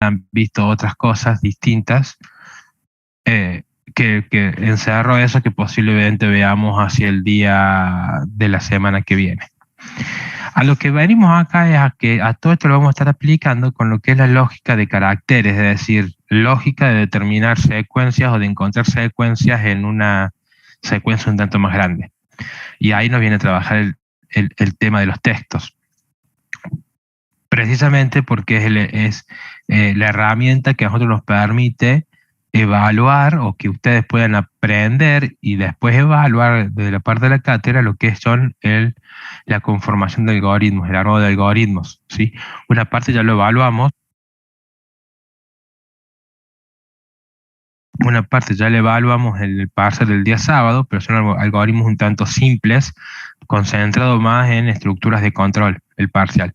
han visto otras cosas distintas que encerró eso que posiblemente veamos hacia el día de la semana que viene. A lo que venimos acá es a que a todo esto lo vamos a estar aplicando con lo que es la lógica de caracteres, es decir, lógica de determinar secuencias o de encontrar secuencias en una secuencia un tanto más grande. Y ahí nos viene a trabajar el tema de los textos. Precisamente porque es la herramienta que a nosotros nos permite evaluar o que ustedes puedan aprender y después evaluar desde la parte de la cátedra lo que son la conformación de algoritmos, el armado de algoritmos, ¿sí? Una parte ya lo evaluamos, una parte ya le evaluamos en el parcial del día sábado, pero son algoritmos un tanto simples, concentrados más en estructuras de control, el parcial.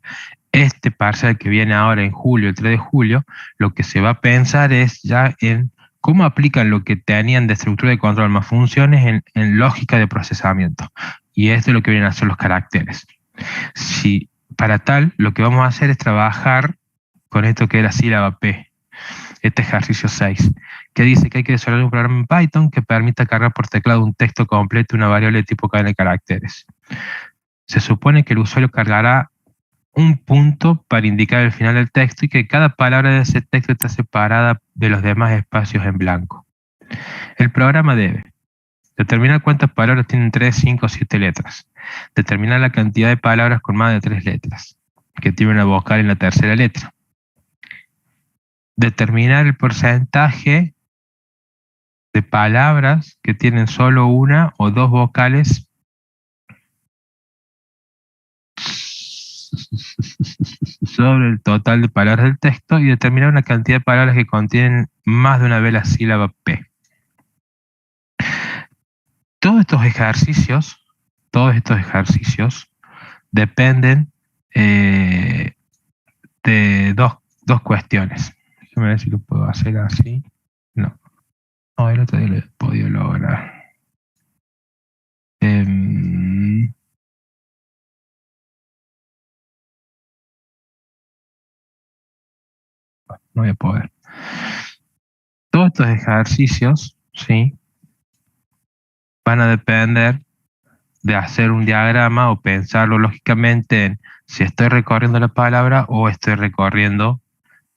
Este parcial que viene ahora en julio, el 3 de julio, lo que se va a pensar es ya en cómo aplican lo que tenían de estructura de control más funciones en lógica de procesamiento. Y esto es lo que vienen a ser los caracteres. Si para tal, lo que vamos a hacer es trabajar con esto que es la sílaba P, este ejercicio 6, que dice que hay que desarrollar un programa en Python que permita cargar por teclado un texto completo y una variable de tipo cadena de caracteres. Se supone que el usuario cargará un punto para indicar el final del texto y que cada palabra de ese texto está separada de los demás espacios en blanco. El programa debe determinar cuántas palabras tienen 3, 5 o 7 letras, determinar la cantidad de palabras con más de 3 letras, que tiene una vocal en la tercera letra, determinar el porcentaje de palabras que tienen solo una o dos vocales sobre el total de palabras del texto y determinar una cantidad de palabras que contienen más de una vez la sílaba P. Todos estos ejercicios dependen de dos cuestiones. Déjame ver si lo puedo hacer así. No, el otro día lo he podido lograr. No voy a poder. Todos estos ejercicios, ¿sí?, van a depender de hacer un diagrama o pensarlo lógicamente en si estoy recorriendo la palabra o estoy recorriendo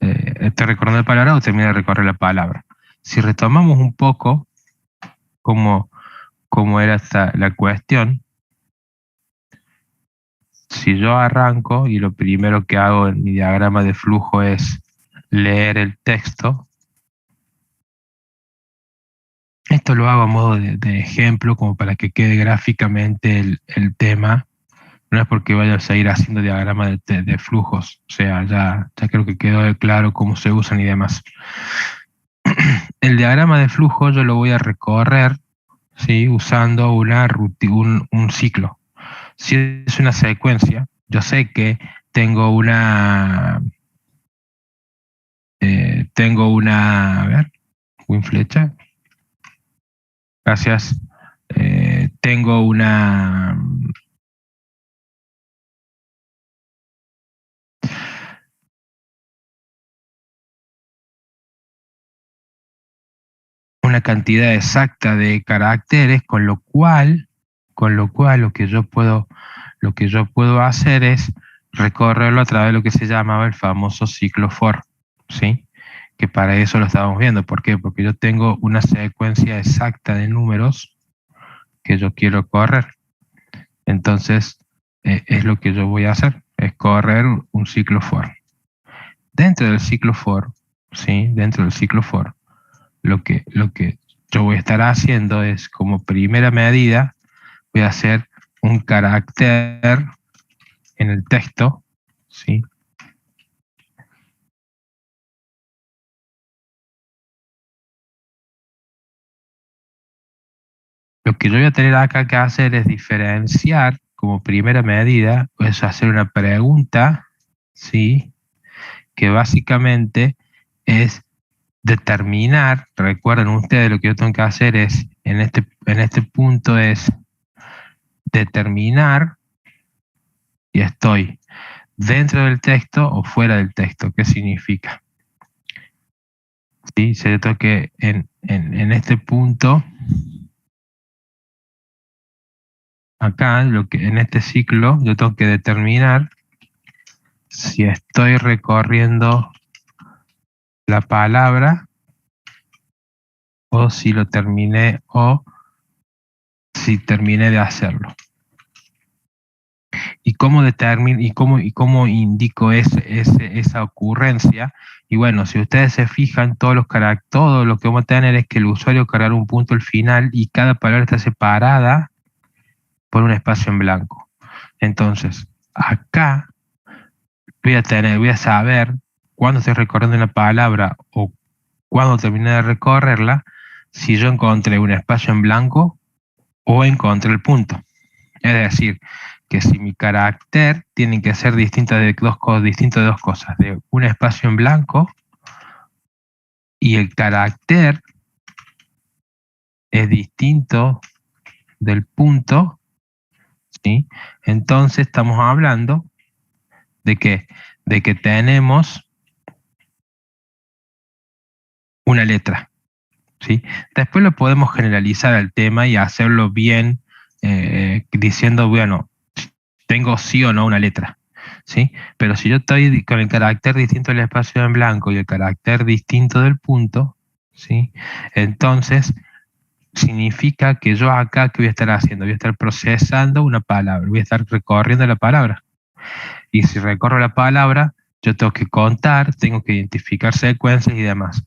la palabra o termino de recorrer la palabra. Si retomamos un poco cómo era la cuestión, si yo arranco y lo primero que hago en mi diagrama de flujo es leer el texto, esto lo hago a modo de ejemplo, como para que quede gráficamente el tema. No es porque vaya a seguir haciendo diagrama de flujos, o sea, ya creo que quedó claro cómo se usan y demás. El diagrama de flujo yo lo voy a recorrer, ¿sí?, usando un ciclo. Si es una secuencia, yo sé que tengo una... a ver, WinFlecha. Gracias. Tengo una cantidad exacta de caracteres, con lo cual lo que yo puedo hacer es recorrerlo a través de lo que se llamaba el famoso ciclo for, ¿sí?, que para eso lo estábamos viendo. ¿Por qué? Porque yo tengo una secuencia exacta de números que yo quiero correr. Entonces, es lo que yo voy a hacer, es correr un ciclo for. Dentro del ciclo for, ¿sí?, lo que yo voy a estar haciendo es, como primera medida, voy a hacer un carácter en el texto, ¿sí? Lo que yo voy a tener acá que hacer es diferenciar, como primera medida, es hacer una pregunta, ¿sí?, que básicamente es determinar. Recuerden ustedes, lo que yo tengo que hacer es, en este punto es determinar y estoy dentro del texto o fuera del texto. ¿Qué significa? ¿sí? Se tengo que en este punto, acá, en este ciclo, yo tengo que determinar si estoy recorriendo la palabra o si lo terminé o si terminé de hacerlo. ¿Y cómo determino y cómo indico esa ocurrencia? Y bueno, si ustedes se fijan, todo lo que vamos a tener es que el usuario cargará un punto al final y cada palabra está separada por un espacio en blanco. Entonces, acá voy a saber cuándo estoy recorriendo una palabra o cuándo terminé de recorrerla, si yo encontré un espacio en blanco o encontré el punto. Es decir, que si mi carácter tiene que ser distinto de dos cosas, de un espacio en blanco y el carácter es distinto del punto, ¿sí? Entonces estamos hablando de que tenemos una letra, ¿sí? Después lo podemos generalizar al tema y hacerlo bien, diciendo, bueno, tengo sí o no una letra, ¿sí? Pero si yo estoy con el carácter distinto del espacio en blanco y el carácter distinto del punto, ¿sí? Entonces, significa que yo acá, ¿qué voy a estar haciendo? Voy a estar procesando una palabra, voy a estar recorriendo la palabra. Y si recorro la palabra, yo tengo que contar, tengo que identificar secuencias y demás.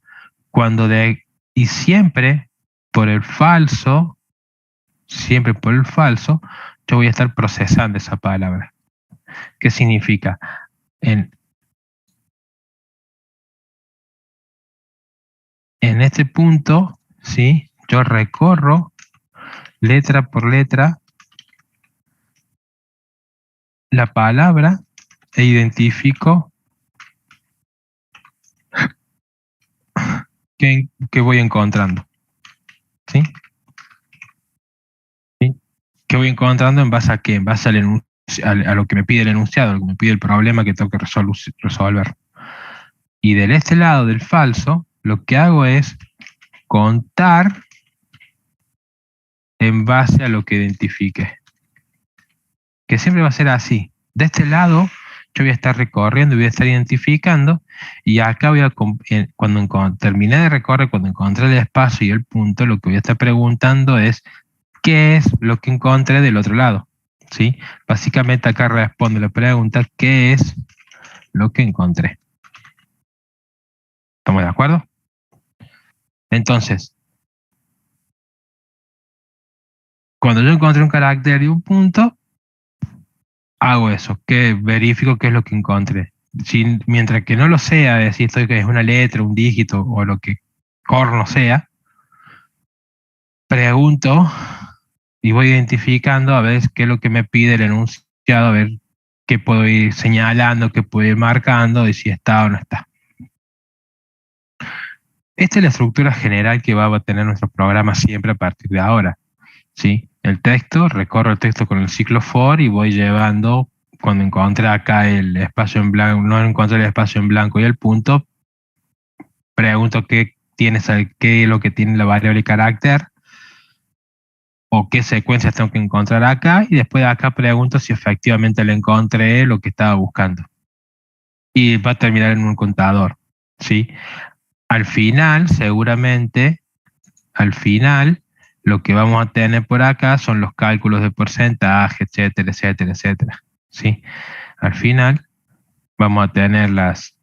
Y siempre por el falso, yo voy a estar procesando esa palabra. ¿Qué significa? En este punto, ¿sí? Yo recorro letra por letra la palabra e identifico qué voy encontrando, ¿sí? ¿Sí? ¿Qué voy encontrando en base a qué? En base a lo que me pide el enunciado, a lo que me pide el problema que tengo que resolver. Y del este lado del falso, lo que hago es contar en base a lo que identifique. Que siempre va a ser así. De este lado, yo voy a estar recorriendo y voy a estar identificando, y acá cuando terminé de recorrer, cuando encontré el espacio y el punto, lo que voy a estar preguntando es ¿qué es lo que encontré del otro lado? ¿Sí? Básicamente acá responde la pregunta ¿qué es lo que encontré? ¿Estamos de acuerdo? Entonces, cuando yo encontré un carácter y un punto, hago eso, que verifico qué es lo que encontré. Mientras que no lo sea, decir esto que es una letra, un dígito o lo que corno sea, pregunto y voy identificando a ver qué es lo que me pide el enunciado, a ver qué puedo ir señalando, qué puedo ir marcando y si está o no está. Esta es la estructura general que va a tener nuestro programa siempre a partir de ahora, ¿sí? El texto, recorro el texto con el ciclo for y voy llevando, cuando encontré acá el espacio en blanco, no encontré el espacio en blanco y el punto, pregunto qué es lo que tiene la variable carácter o qué secuencias tengo que encontrar acá, y después de acá pregunto si efectivamente le encontré lo que estaba buscando. Y va a terminar en un contador, ¿sí? Al final, seguramente, lo que vamos a tener por acá son los cálculos de porcentaje, etcétera, etcétera, etcétera, ¿sí? Al final vamos a tener las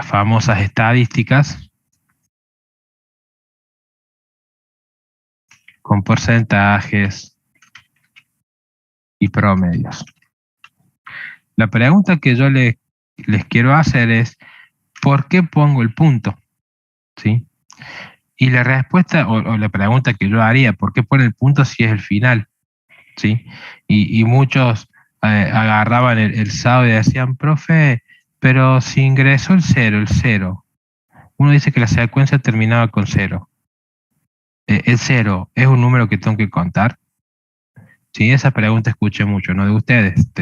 famosas estadísticas con porcentajes y promedios. La pregunta que yo les quiero hacer es, ¿por qué pongo el punto? ¿Sí? Y la respuesta, o la pregunta que yo haría, ¿por qué pone el punto si es el final? ¿Sí? Y muchos agarraban el sábado y decían, profe, pero si ingresó el cero. Uno dice que la secuencia terminaba con 0. ¿El 0 es un número que tengo que contar? Sí, esa pregunta escuché mucho, ¿no? De ustedes.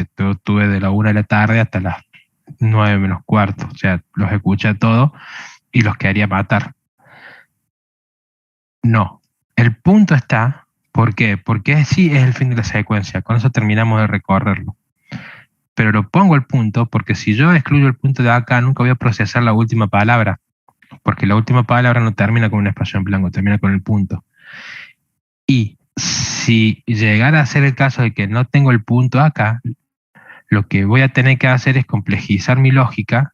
Tuve de la 1 de la tarde hasta las 9 menos cuarto. O sea, los escuché todos y los quería matar. No. El punto está, ¿por qué? Porque sí es el fin de la secuencia, con eso terminamos de recorrerlo. Pero lo pongo el punto porque si yo excluyo el punto de acá, nunca voy a procesar la última palabra, porque la última palabra no termina con un espacio en blanco, termina con el punto. Y si llegara a ser el caso de que no tengo el punto acá, lo que voy a tener que hacer es complejizar mi lógica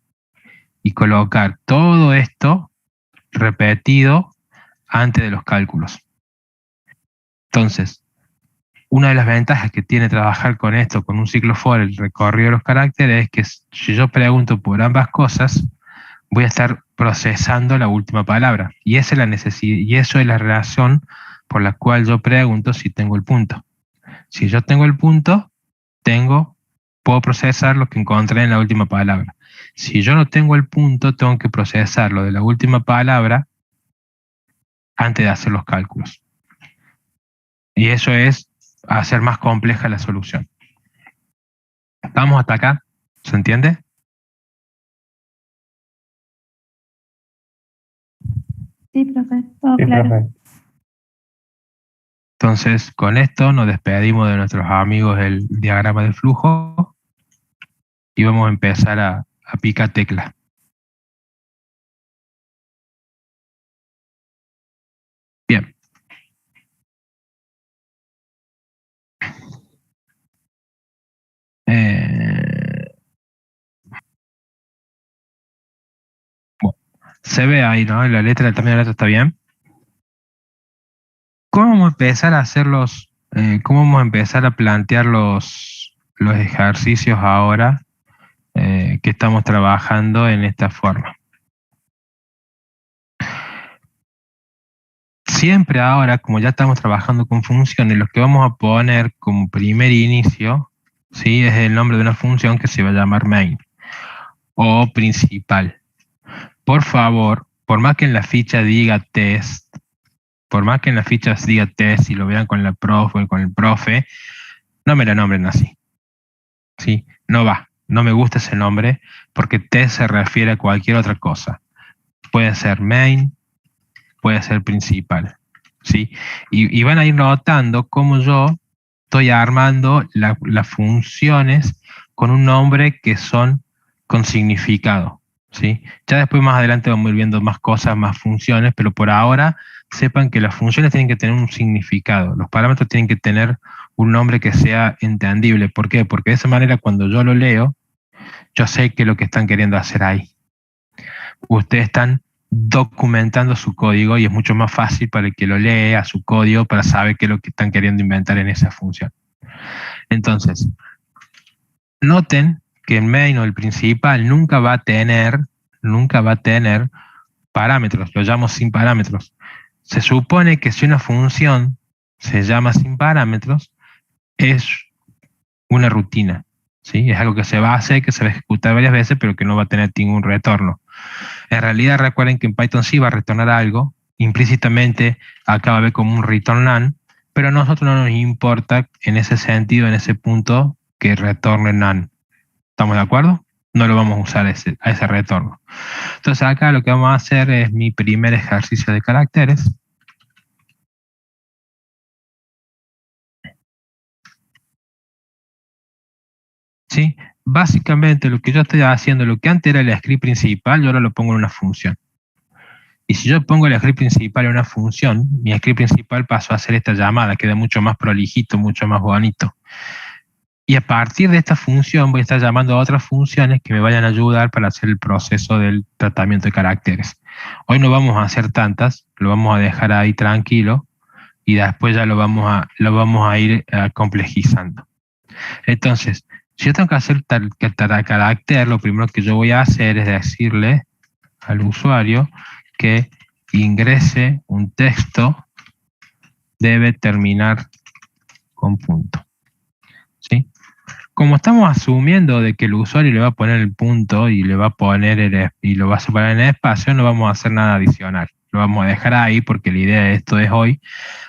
y colocar todo esto repetido antes de los cálculos. Entonces, una de las ventajas que tiene trabajar con esto, con un ciclo for, el recorrido de los caracteres, es que si yo pregunto por ambas cosas, voy a estar procesando la última palabra. Y esa es la necesidad, y eso es la razón por la cual yo pregunto si tengo el punto. Si yo tengo el punto, puedo procesar lo que encontré en la última palabra. Si yo no tengo el punto, tengo que procesar lo de la última palabra antes de hacer los cálculos. Y eso es hacer más compleja la solución. ¿Estamos hasta acá? ¿Se entiende? Sí, profe, todo claro. Profe. Entonces, con esto nos despedimos de nuestros amigos del diagrama de flujo y vamos a empezar a picar tecla. Bien. Bueno, se ve ahí, ¿no? La letra, el tamaño de la letra está bien. ¿Cómo vamos a empezar a hacer cómo vamos a empezar a plantear los ejercicios ahora que estamos trabajando en esta forma? Siempre ahora, como ya estamos trabajando con funciones, lo que vamos a poner como primer inicio, ¿sí? Es el nombre de una función que se va a llamar main o principal. Por favor, por más que en la ficha diga test, y lo vean con la profe o con el profe, no me la nombren así. ¿Sí? No va, no me gusta ese nombre porque test se refiere a cualquier otra cosa. Puede ser main, puede ser principal. ¿Sí? Y van a ir notando cómo yo estoy armando las funciones con un nombre que son con significado. ¿Sí? Ya después más adelante vamos a ir viendo más cosas, más funciones, pero por ahora sepan que las funciones tienen que tener un significado. Los parámetros tienen que tener un nombre que sea entendible. ¿Por qué? Porque de esa manera cuando yo lo leo, yo sé qué es lo que están queriendo hacer ahí. Ustedes están documentando su código y es mucho más fácil para el que lo lea su código para saber qué es lo que están queriendo inventar en esa función. Entonces, noten que el main o el principal nunca va a tener parámetros, lo llamo sin parámetros. Se supone que si una función se llama sin parámetros, es una rutina, ¿sí? Es algo que se va a hacer, que se va a ejecutar varias veces, pero que no va a tener ningún retorno. En realidad recuerden que en Python sí va a retornar algo, implícitamente acá va a haber como un return none, pero a nosotros no nos importa en ese sentido, en ese punto, que retorne none. ¿Estamos de acuerdo? No lo vamos a usar a ese retorno. Entonces acá lo que vamos a hacer es mi primer ejercicio de caracteres. ¿Sí? Básicamente lo que yo estoy haciendo, lo que antes era el script principal, yo ahora lo pongo en una función. Y si yo pongo el script principal en una función, mi script principal pasó a hacer esta llamada, queda mucho más prolijito, mucho más bonito. Y a partir de esta función voy a estar llamando a otras funciones que me vayan a ayudar para hacer el proceso del tratamiento de caracteres. Hoy no vamos a hacer tantas, lo vamos a dejar ahí tranquilo y después ya lo vamos a ir complejizando. Entonces, si yo tengo que hacer tal carácter, lo primero que yo voy a hacer es decirle al usuario que ingrese un texto, debe terminar con punto. ¿Sí? Como estamos asumiendo de que el usuario le va a poner el punto y le va a poner y lo va a separar en el espacio, no vamos a hacer nada adicional. Lo vamos a dejar ahí porque la idea de esto es hoy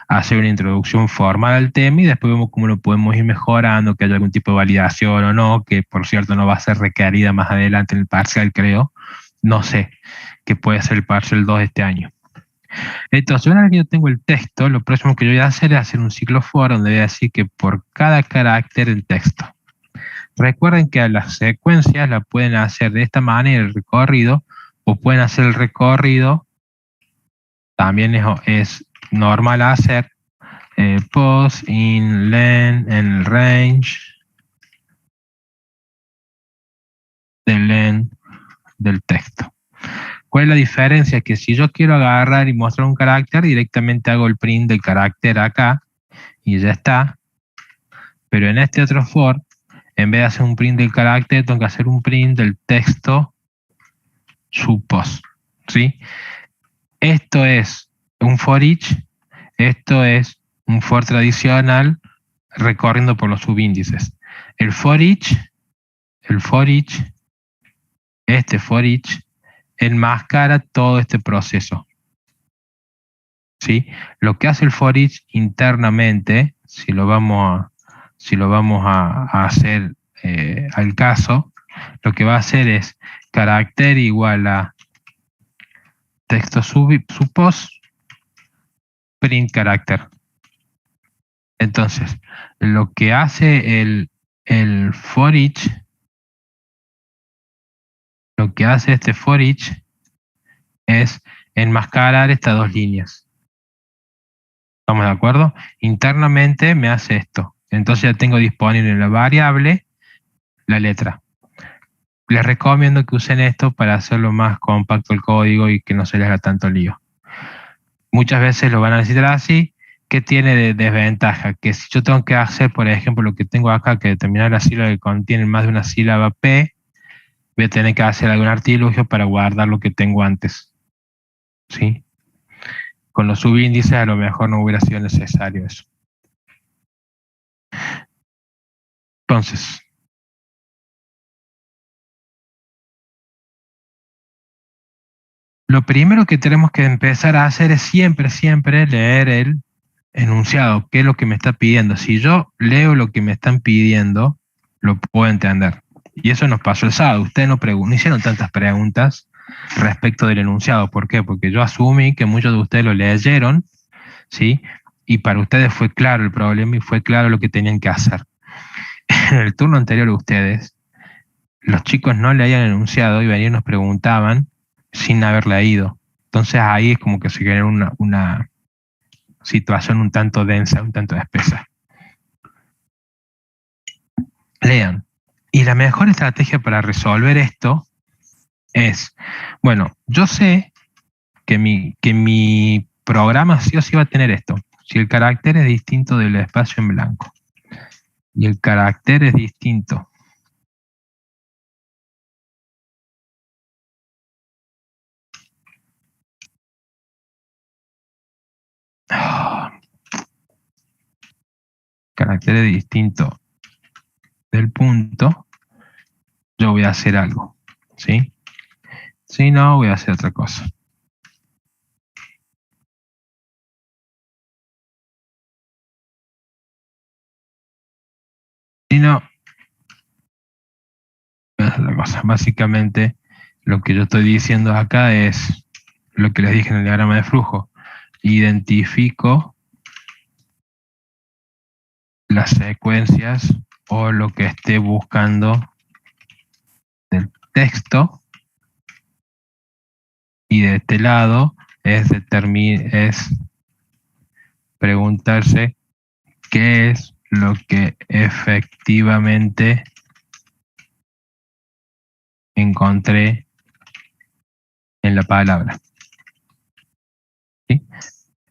hacer una introducción formal al tema y después vemos cómo lo podemos ir mejorando, que haya algún tipo de validación o no, que por cierto no va a ser requerida más adelante en el parcial, creo. No sé, que puede ser el parcial 2 de este año. Entonces, una vez que yo tengo el texto, lo próximo que yo voy a hacer es hacer un ciclo for donde voy a decir que por cada carácter del texto. Recuerden que a las secuencias la pueden hacer de esta manera el recorrido, o pueden hacer el recorrido, también es normal hacer post, in, len, en el range, del len del texto. ¿Cuál es la diferencia? Que si yo quiero agarrar y mostrar un carácter, directamente hago el print del carácter acá y ya está. Pero en este otro for, en vez de hacer un print del carácter, tengo que hacer un print del texto subpost, ¿sí? Esto es un for each, esto es un for tradicional recorriendo por los subíndices. El for each, este for each, enmascara todo este proceso, ¿sí? Lo que hace el for each internamente, si lo vamos a hacer al caso, lo que va a hacer es carácter igual a texto subpost print carácter. Entonces, lo que hace el for each, lo que hace este for each es enmascarar estas dos líneas. ¿Estamos de acuerdo? Internamente me hace esto. Entonces ya tengo disponible en la variable la letra. Les recomiendo que usen esto para hacerlo más compacto el código y que no se les haga tanto lío. Muchas veces lo van a necesitar así. ¿Qué tiene de desventaja? Que si yo tengo que hacer, por ejemplo, lo que tengo acá, que determinar la sílaba que contiene más de una sílaba P, voy a tener que hacer algún artilugio para guardar lo que tengo antes. ¿Sí? Con los subíndices a lo mejor no hubiera sido necesario eso. Entonces, lo primero que tenemos que empezar a hacer es siempre leer el enunciado, qué es lo que me está pidiendo. Si yo leo lo que me están pidiendo, lo puedo entender. Y eso nos pasó el sábado. Ustedes no hicieron tantas preguntas respecto del enunciado. ¿Por qué? Porque yo asumí que muchos de ustedes lo leyeron, ¿sí? Y para ustedes fue claro el problema y fue claro lo que tenían que hacer. En el turno anterior de ustedes, los chicos no leían el enunciado y venían y nos preguntaban sin haber leído. Entonces ahí es como que se genera una situación un tanto densa, un tanto espesa. Lean. Y la mejor estrategia para resolver esto es, bueno, yo sé que mi programa sí o sí va a tener esto. Si el carácter es distinto del espacio en blanco y el carácter es distinto del punto, yo voy a hacer algo, ¿sí? Si no, voy a hacer otra cosa. Si no, voy a hacer otra cosa. Básicamente, lo que yo estoy diciendo acá es lo que les dije en el diagrama de flujo. Identifico las secuencias o lo que esté buscando del texto, y de este lado es preguntarse qué es lo que efectivamente encontré en la palabra. ¿Sí?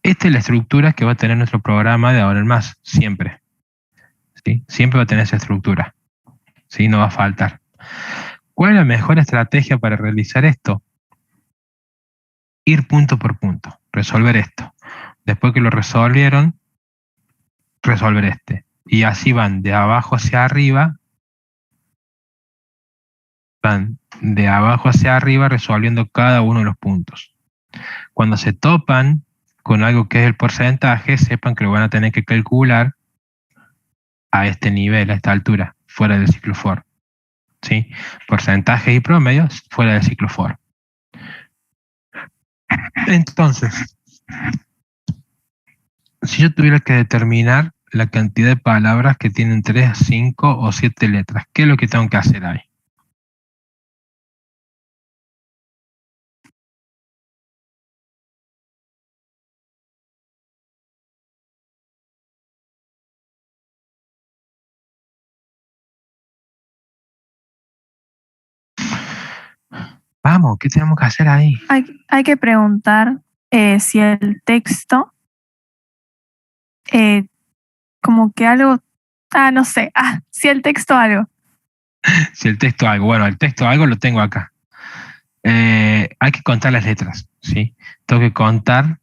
Esta es la estructura que va a tener nuestro programa de ahora en más, siempre. ¿Sí? Siempre va a tener esa estructura. ¿Sí? No va a faltar. ¿Cuál es la mejor estrategia para realizar esto? Ir punto por punto, resolver esto. Después que lo resolvieron, resolver este. Y así van de abajo hacia arriba, resolviendo cada uno de los puntos. Cuando se topan con algo que es el porcentaje, sepan que lo van a tener que calcular a este nivel, a esta altura, fuera del ciclo for. ¿Sí? Porcentajes y promedios fuera del ciclo for. Entonces, Si yo tuviera que determinar la cantidad de palabras que tienen 3, 5 o 7 letras, ¿qué es lo que tengo que hacer ahí? Vamos, ¿qué tenemos que hacer ahí? Hay que preguntar si el texto, como que algo, no sé, si el texto algo. Si el texto algo, bueno, el texto algo lo tengo acá. Hay que contar las letras, ¿sí? Tengo que contar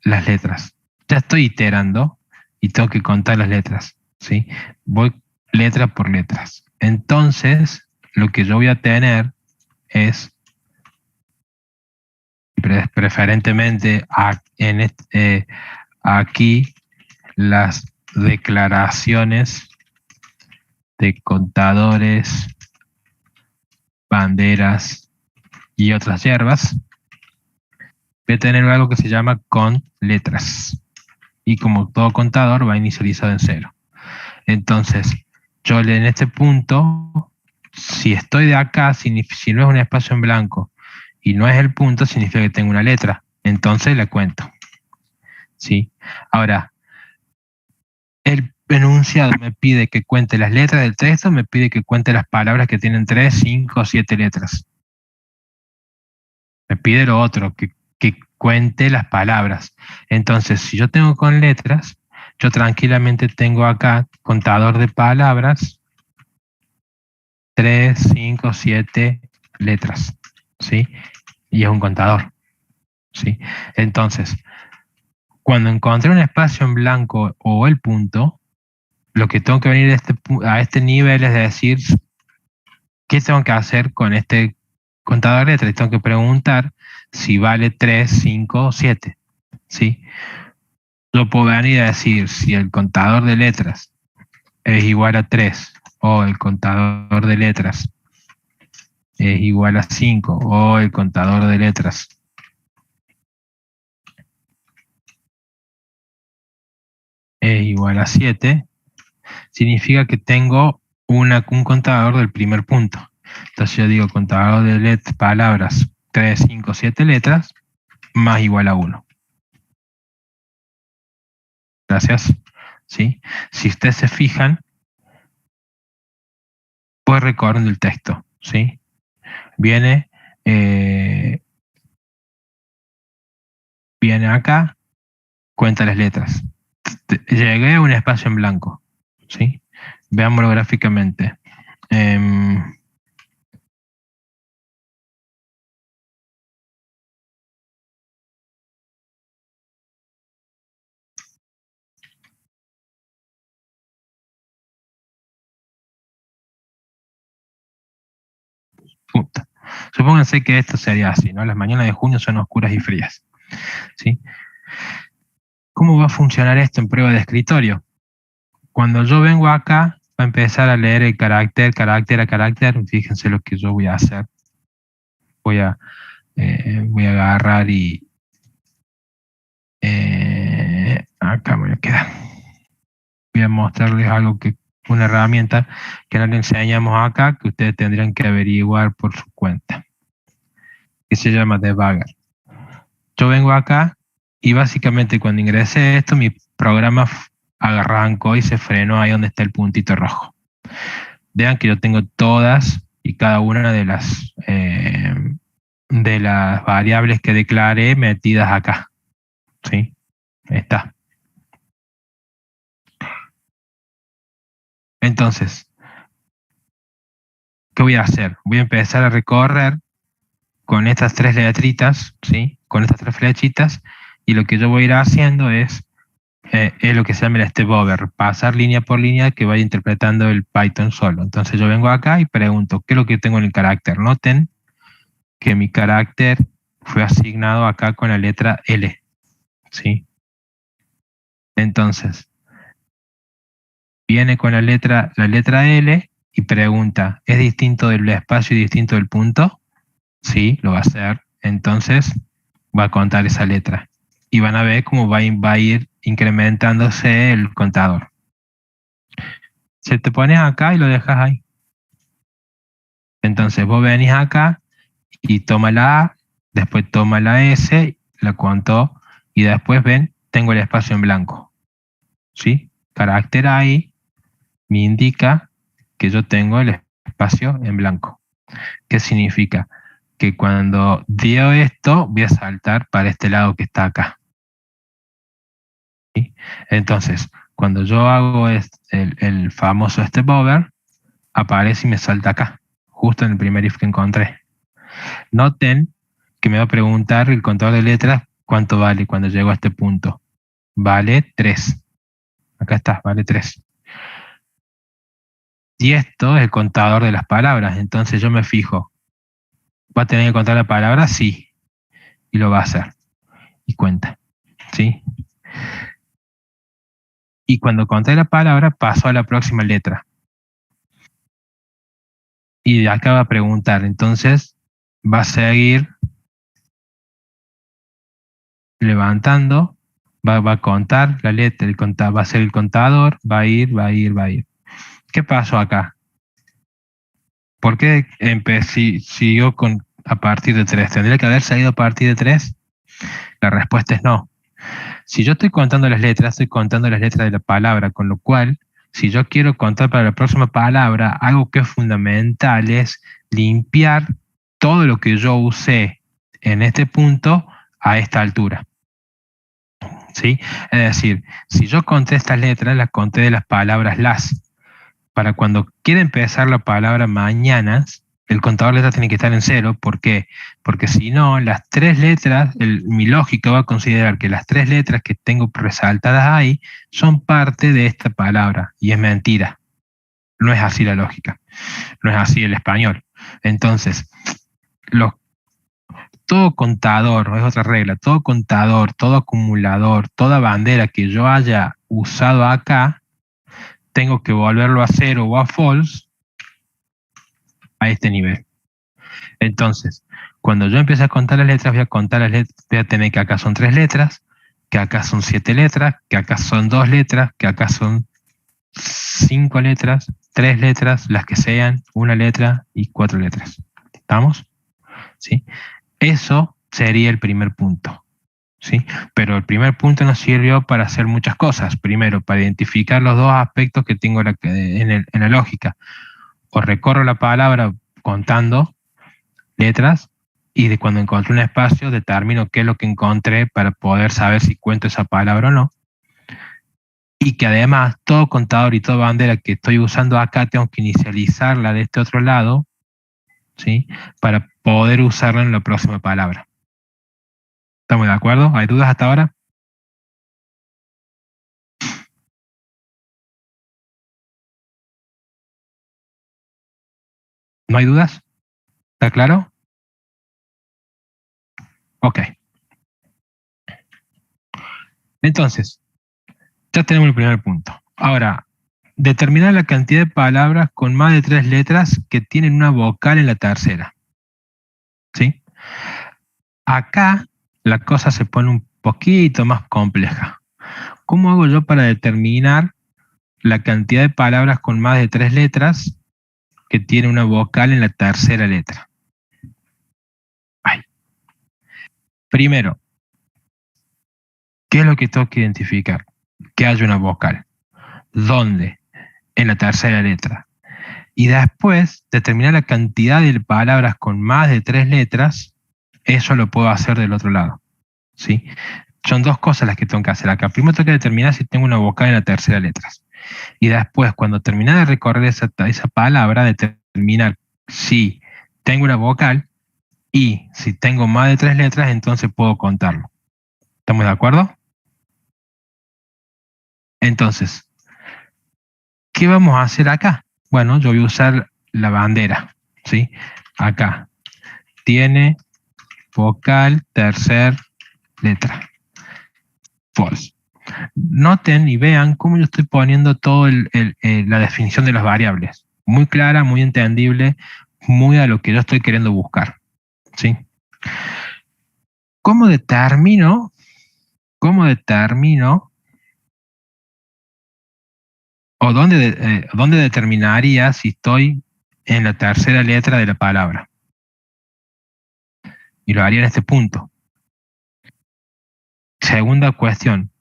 las letras. Ya estoy iterando y tengo que contar las letras, ¿sí? Voy letra por letras. Entonces, lo que yo voy a tener es, preferentemente aquí, las declaraciones de contadores, banderas y otras hierbas. Voy a tener algo que se llama con letras. Y como todo contador va inicializado en 0. Entonces, yo en este punto, si estoy de acá, si no es un espacio en blanco y no es el punto, significa que tengo una letra. Entonces la cuento. ¿Sí? Ahora, el enunciado me pide que cuente las letras del texto, me pide que cuente las palabras que tienen 3, 5 o 7 letras. Me pide lo otro, que cuente las palabras. Entonces, si yo tengo con letras, yo tranquilamente tengo acá contador de palabras, 3, 5, 7 letras, ¿sí? Y es un contador, ¿sí? Entonces, cuando encontré un espacio en blanco o el punto, lo que tengo que venir a este nivel es decir, ¿qué tengo que hacer con este contador de letras? Tengo que preguntar si vale 3, 5 o 7, ¿sí? Yo puedo venir a decir si el contador de letras es igual a 3 o el contador de letras es igual a 5 o el contador de letras es igual a 7, significa que tengo un contador del primer punto. Entonces yo digo contador de palabras 3, 5, 7 letras más igual a 1. Gracias. ¿Sí? Si ustedes se fijan, voy recorriendo el texto. ¿Sí? Viene acá, cuenta las letras. Llegué a un espacio en blanco. ¿Sí? Veámoslo gráficamente. Puta. Supónganse que esto sería así, ¿no? Las mañanas de junio son oscuras y frías. ¿Sí? ¿Cómo va a funcionar esto en prueba de escritorio? Cuando yo vengo acá, va a empezar a leer el carácter a carácter. Fíjense lo que yo voy a hacer. Voy a agarrar y acá voy a quedar. Voy a mostrarles una herramienta que no le enseñamos acá, que ustedes tendrían que averiguar por su cuenta, que se llama Debugger. Yo vengo acá y básicamente cuando ingresé esto, mi programa arrancó y se frenó ahí donde está el puntito rojo. Vean que yo tengo todas y cada una de las variables que declaré metidas acá. ¿Sí? Está. Entonces, ¿qué voy a hacer? Voy a empezar a recorrer con estas 3 letritas, ¿sí? Con estas 3 flechitas, y lo que yo voy a ir haciendo es lo que se llama el step over, pasar línea por línea que vaya interpretando el Python solo. Entonces yo vengo acá y pregunto, ¿qué es lo que tengo en el carácter? Noten que mi carácter fue asignado acá con la letra L, ¿sí? Entonces, viene con la letra L y pregunta, ¿es distinto del espacio y distinto del punto? Sí, lo va a hacer. Entonces, va a contar esa letra. y van a ver cómo va a ir incrementándose el contador. Se te pones acá y lo dejas ahí. Entonces vos venís acá y toma la A, después toma la S, la contó, y después ven, tengo el espacio en blanco. ¿Sí? Carácter ahí me indica que yo tengo el espacio en blanco. ¿Qué significa? Que cuando dio esto, voy a saltar para este lado que está acá. ¿Sí? Entonces, cuando yo hago el famoso step over, aparece y me salta acá, justo en el primer if que encontré. Noten que me va a preguntar el contador de letras cuánto vale cuando llego a este punto. Vale 3. Acá está, vale 3. Y esto es el contador de las palabras. Entonces yo me fijo, ¿va a tener que contar la palabra? Sí. Y lo va a hacer. Y cuenta. ¿Sí? Y cuando conté la palabra, paso a la próxima letra. Y acá va a preguntar. Entonces va a seguir levantando, va a contar la letra, va a ser el contador, va a ir. ¿Qué pasó acá? ¿Por qué siguió a partir de 3? ¿Tendría que haber salido a partir de 3? La respuesta es no. Si yo estoy contando las letras, estoy contando las letras de la palabra, con lo cual, si yo quiero contar para la próxima palabra, algo que es fundamental es limpiar todo lo que yo usé en este punto a esta altura. ¿Sí? Es decir, si yo conté estas letras, las conté de las palabras las. Para cuando quiera empezar la palabra mañanas, el contador de letras tiene que estar en 0. ¿Por qué? Porque si no, las 3 letras, mi lógica va a considerar que las 3 letras que tengo resaltadas ahí son parte de esta palabra. Y es mentira. No es así la lógica. No es así el español. Entonces, todo contador, es otra regla, todo contador, todo acumulador, toda bandera que yo haya usado acá, tengo que volverlo a 0 o a false a este nivel. Entonces, cuando yo empiece a contar las letras, voy a tener que acá son 3 letras, que acá son 7 letras, que acá son 2 letras, que acá son 5 letras, 3 letras, las que sean, 1 letra y 4 letras. ¿Estamos? ¿Sí? Eso sería el primer punto. ¿Sí? Pero el primer punto nos sirvió para hacer muchas cosas. Primero, para identificar los dos aspectos que tengo en la lógica. O recorro la palabra contando letras y de cuando encontré un espacio determino qué es lo que encontré para poder saber si cuento esa palabra o no. Y que además todo contador y toda bandera que estoy usando acá tengo que inicializarla de este otro lado, ¿sí? Para poder usarla en la próxima palabra. ¿Estamos de acuerdo? ¿Hay dudas hasta ahora? ¿No hay dudas? ¿Está claro? Ok. Entonces, ya tenemos el primer punto. Ahora, determinar la cantidad de palabras con más de 3 letras que tienen una vocal en la tercera. ¿Sí? Acá la cosa se pone un poquito más compleja. ¿Cómo hago yo para determinar la cantidad de palabras con más de 3 letras que tiene una vocal en la tercera letra? Ay. Primero, ¿qué es lo que tengo que identificar? Que haya una vocal. ¿Dónde? En la tercera letra. Y después, determinar la cantidad de palabras con más de 3 letras, eso lo puedo hacer del otro lado. ¿Sí? Son dos cosas las que tengo que hacer acá. Primero tengo que determinar si tengo una vocal en la tercera letra. Y después, cuando termine de recorrer esa palabra, determinar si tengo una vocal y si tengo más de 3 letras, entonces puedo contarlo. ¿Estamos de acuerdo? Entonces, ¿qué vamos a hacer acá? Bueno, yo voy a usar la bandera, ¿sí? Acá. Tiene vocal tercer letra. False. Noten y vean cómo yo estoy poniendo toda la definición de las variables. Muy clara, muy entendible, muy a lo que yo estoy queriendo buscar. ¿Sí? ¿Cómo determino ¿cómo determino o dónde determinaría si estoy en la tercera letra de la palabra? Y lo haría en este punto. Segunda cuestión,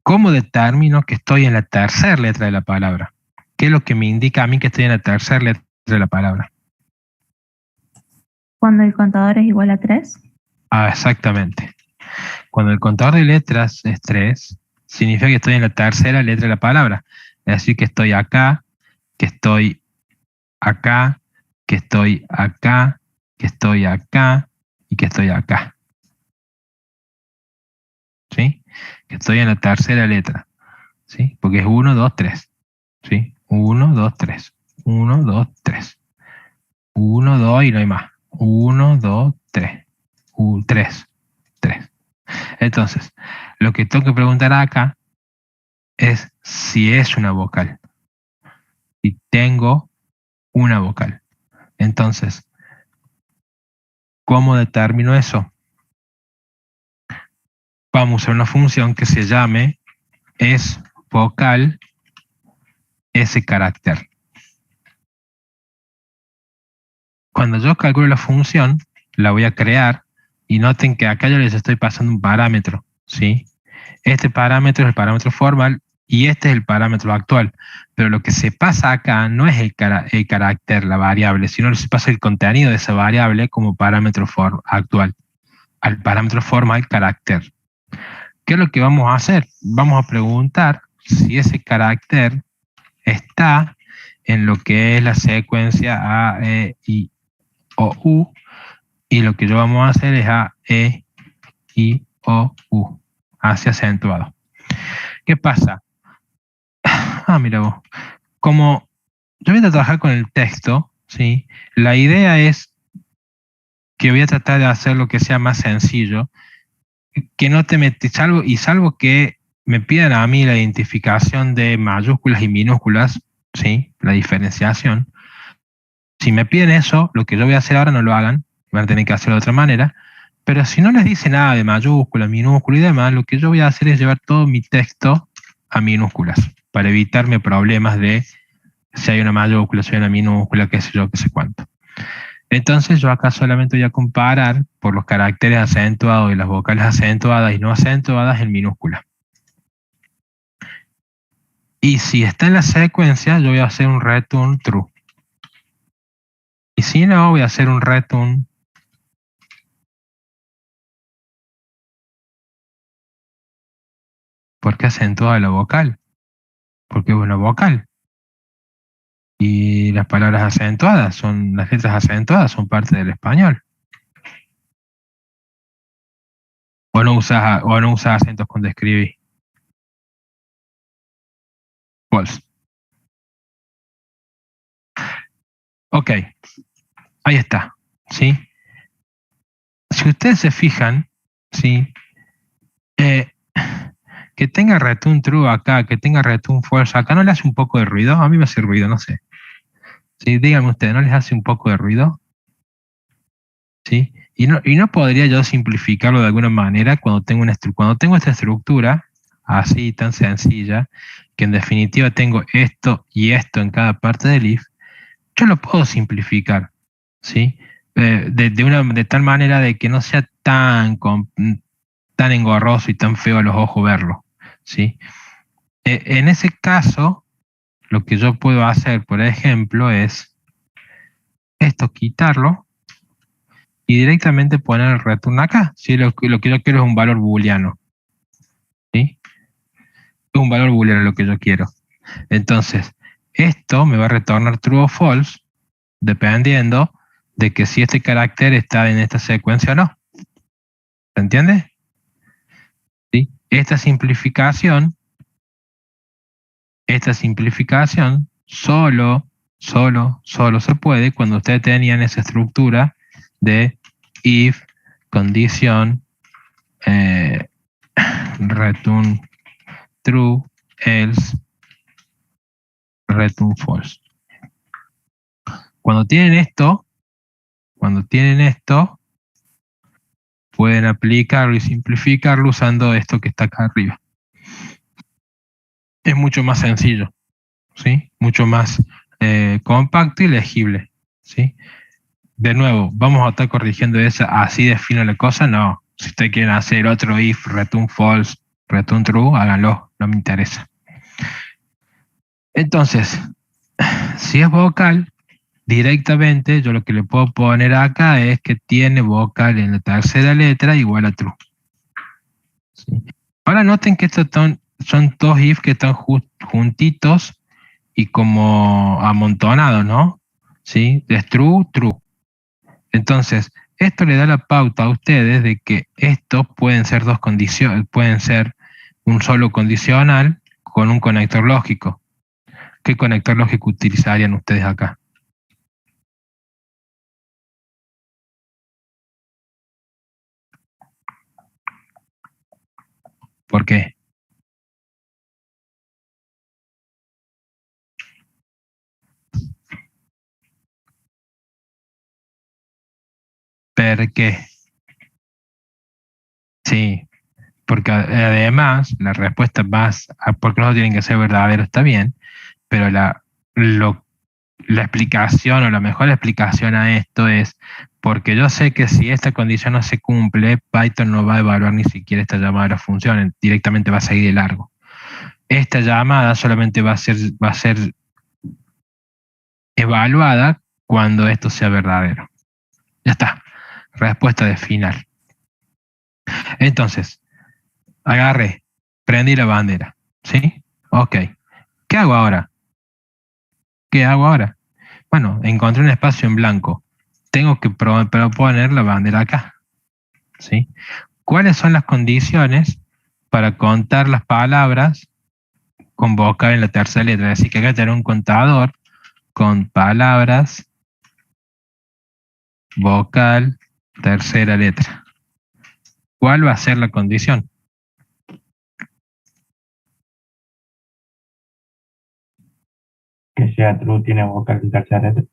¿cómo determino que estoy en la tercera letra de la palabra? ¿Qué es lo que me indica a mí que estoy en la tercera letra de la palabra? Cuando el contador es igual a 3. Ah, exactamente. Cuando el contador de letras es 3, significa que estoy en la tercera letra de la palabra. Es decir, que estoy acá, que estoy acá, que estoy acá, que estoy acá y que estoy acá. ¿Sí? Que estoy en la tercera letra. ¿Sí? Porque es 1, 2, 3. ¿Sí? 1, 2, 3. 1, 2, 3. 1, 2 y no hay más. 1, 2, 3. 3. 3. Entonces, lo que tengo que preguntar acá es si es una vocal. Si tengo una vocal. Entonces, ¿cómo determino eso? Vamos a usar una función que se llame es vocal ese carácter. Cuando yo calculo la función, la voy a crear y noten que acá yo les estoy pasando un parámetro, ¿sí? Este parámetro es el parámetro formal y este es el parámetro actual. Pero lo que se pasa acá no es el carácter, la variable, sino se pasa el contenido de esa variable como parámetro actual. Al parámetro formal carácter. ¿Qué es lo que vamos a hacer? Vamos a preguntar si ese carácter está en lo que es la secuencia A, E, I, O, U, y lo que yo vamos a hacer es A, E, I, O, U, hacia acentuado. ¿Qué pasa? Mira vos, como yo voy a trabajar con el texto, ¿sí? La idea es que voy a tratar de hacer lo que sea más sencillo, que no te metes, salvo que me pidan a mí la identificación de mayúsculas y minúsculas, ¿sí? La diferenciación. Si me piden eso, lo que yo voy a hacer ahora no lo hagan, van a tener que hacerlo de otra manera, pero si no les dice nada de mayúsculas, minúsculas y demás, lo que yo voy a hacer es llevar todo mi texto a minúsculas, para evitarme problemas de si hay una mayúscula, si hay una minúscula, qué sé yo, qué sé cuánto. Entonces yo acá solamente voy a comparar por los caracteres acentuados y las vocales acentuadas y no acentuadas en minúscula. Y si está en la secuencia, yo voy a hacer un return true. Y si no, voy a hacer un return ¿por qué acentuada la vocal? Porque es una vocal. Y las palabras acentuadas las letras acentuadas son parte del español. O no usas acentos cuando escribís. False. Ok, ahí está. ¿Sí? Si ustedes se fijan, ¿sí? Que tenga return true acá, que tenga return false acá, ¿no le hace un poco de ruido? A mí me hace ruido, no sé. ¿Sí? Díganme ustedes, ¿no les hace un poco de ruido? ¿Sí? Y no podría yo simplificarlo de alguna manera cuando tengo esta estructura así tan sencilla, que en definitiva tengo esto y esto en cada parte del if, yo lo puedo simplificar, ¿sí? De tal manera de que no sea tan engorroso y tan feo a los ojos verlo, ¿sí? En ese caso, lo que yo puedo hacer, por ejemplo, es esto, quitarlo y directamente poner el return acá. ¿Sí? Lo que yo quiero es un valor booleano. ¿Sí? Es un valor booleano lo que yo quiero. Entonces, esto me va a retornar true o false, dependiendo de que si este carácter está en esta secuencia o no. ¿Se entiende? ¿Sí? Esta simplificación solo se puede cuando ustedes tenían esa estructura de if, condición, return true, else, return false. Cuando tienen esto, pueden aplicarlo y simplificarlo usando esto que está acá arriba. Es mucho más sencillo, ¿sí? Mucho más compacto y legible, ¿sí? De nuevo, vamos a estar corrigiendo eso, así defino la cosa, no. Si ustedes quieren hacer otro if, return false, return true, háganlo, no me interesa. Entonces, si es vocal, directamente yo lo que le puedo poner acá es que tiene vocal en la tercera letra igual a true. ¿Sí? Ahora noten que estos son dos if que están juntitos y como amontonados, ¿no? ¿Sí? Es true, true. Entonces, esto le da la pauta a ustedes de que estos pueden ser dos condiciones, pueden ser un solo condicional con un conector lógico. ¿Qué conector lógico utilizarían ustedes acá? ¿Por qué? ¿Per qué? Sí, porque además la respuesta más, porque no tienen que ser verdadero, está bien, pero la explicación o la mejor explicación a esto es porque yo sé que si esta condición no se cumple, Python no va a evaluar ni siquiera esta llamada de la función, directamente va a seguir de largo. Esta llamada solamente va a ser evaluada cuando esto sea verdadero. Ya está. Respuesta de final. Entonces, agarré, prendí la bandera. ¿Sí? Ok. ¿Qué hago ahora? ¿Qué hago ahora? Bueno, encontré un espacio en blanco. Tengo que poner la bandera acá. ¿Sí? ¿Cuáles son las condiciones para contar las palabras con vocal en la tercera letra? Es decir, que acá tengo un contador con palabras, vocal, tercera letra. ¿Cuál va a ser la condición? Que sea true tiene vocal en tercera letra.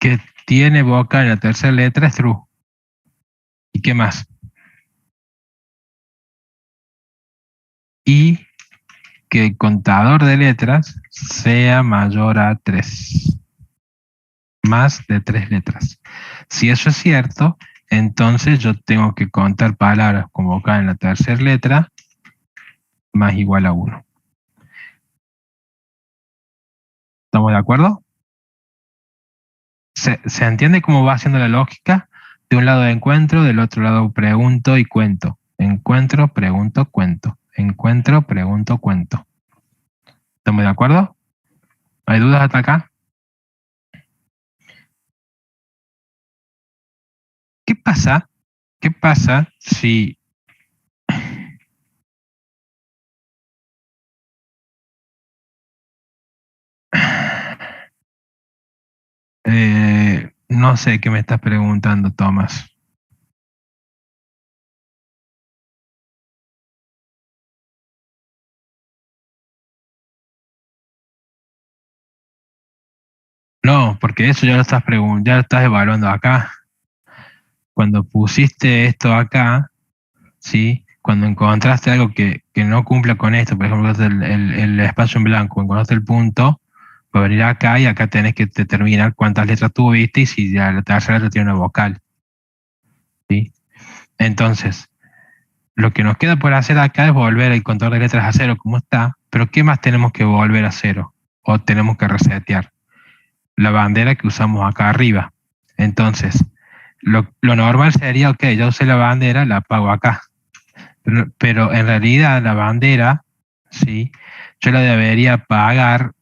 Que tiene vocal en la tercera letra es true. ¿Y qué más? Y que el contador de letras sea mayor a 3. Más de 3 letras. Si eso es cierto, entonces yo tengo que contar palabras con vocal en la tercera letra más igual a 1. ¿Estamos de acuerdo? ¿Se entiende cómo va haciendo la lógica? De un lado encuentro, del otro lado pregunto y cuento. Encuentro, pregunto, cuento. Encuentro, pregunto, cuento. ¿Estamos de acuerdo? ¿Hay dudas hasta acá? ¿Qué pasa? ¿Qué pasa si no sé qué me estás preguntando, Tomás? No, porque eso ya lo estás ya lo estás evaluando acá. Cuando pusiste esto acá, ¿sí? Cuando encontraste algo que no cumpla con esto, por ejemplo, el espacio en blanco, encontraste el punto, va a venir acá y acá tenés que determinar cuántas letras tuviste y si ya la tercera letra tiene una vocal. ¿Sí? Entonces, lo que nos queda por hacer acá es volver el contador de letras a 0 como está, pero ¿qué más tenemos que volver a 0? O tenemos que resetear la bandera que usamos acá arriba. Entonces, lo normal sería, ok, ya usé la bandera, la apago acá. Pero en realidad la bandera, ¿sí? Yo la debería apagar,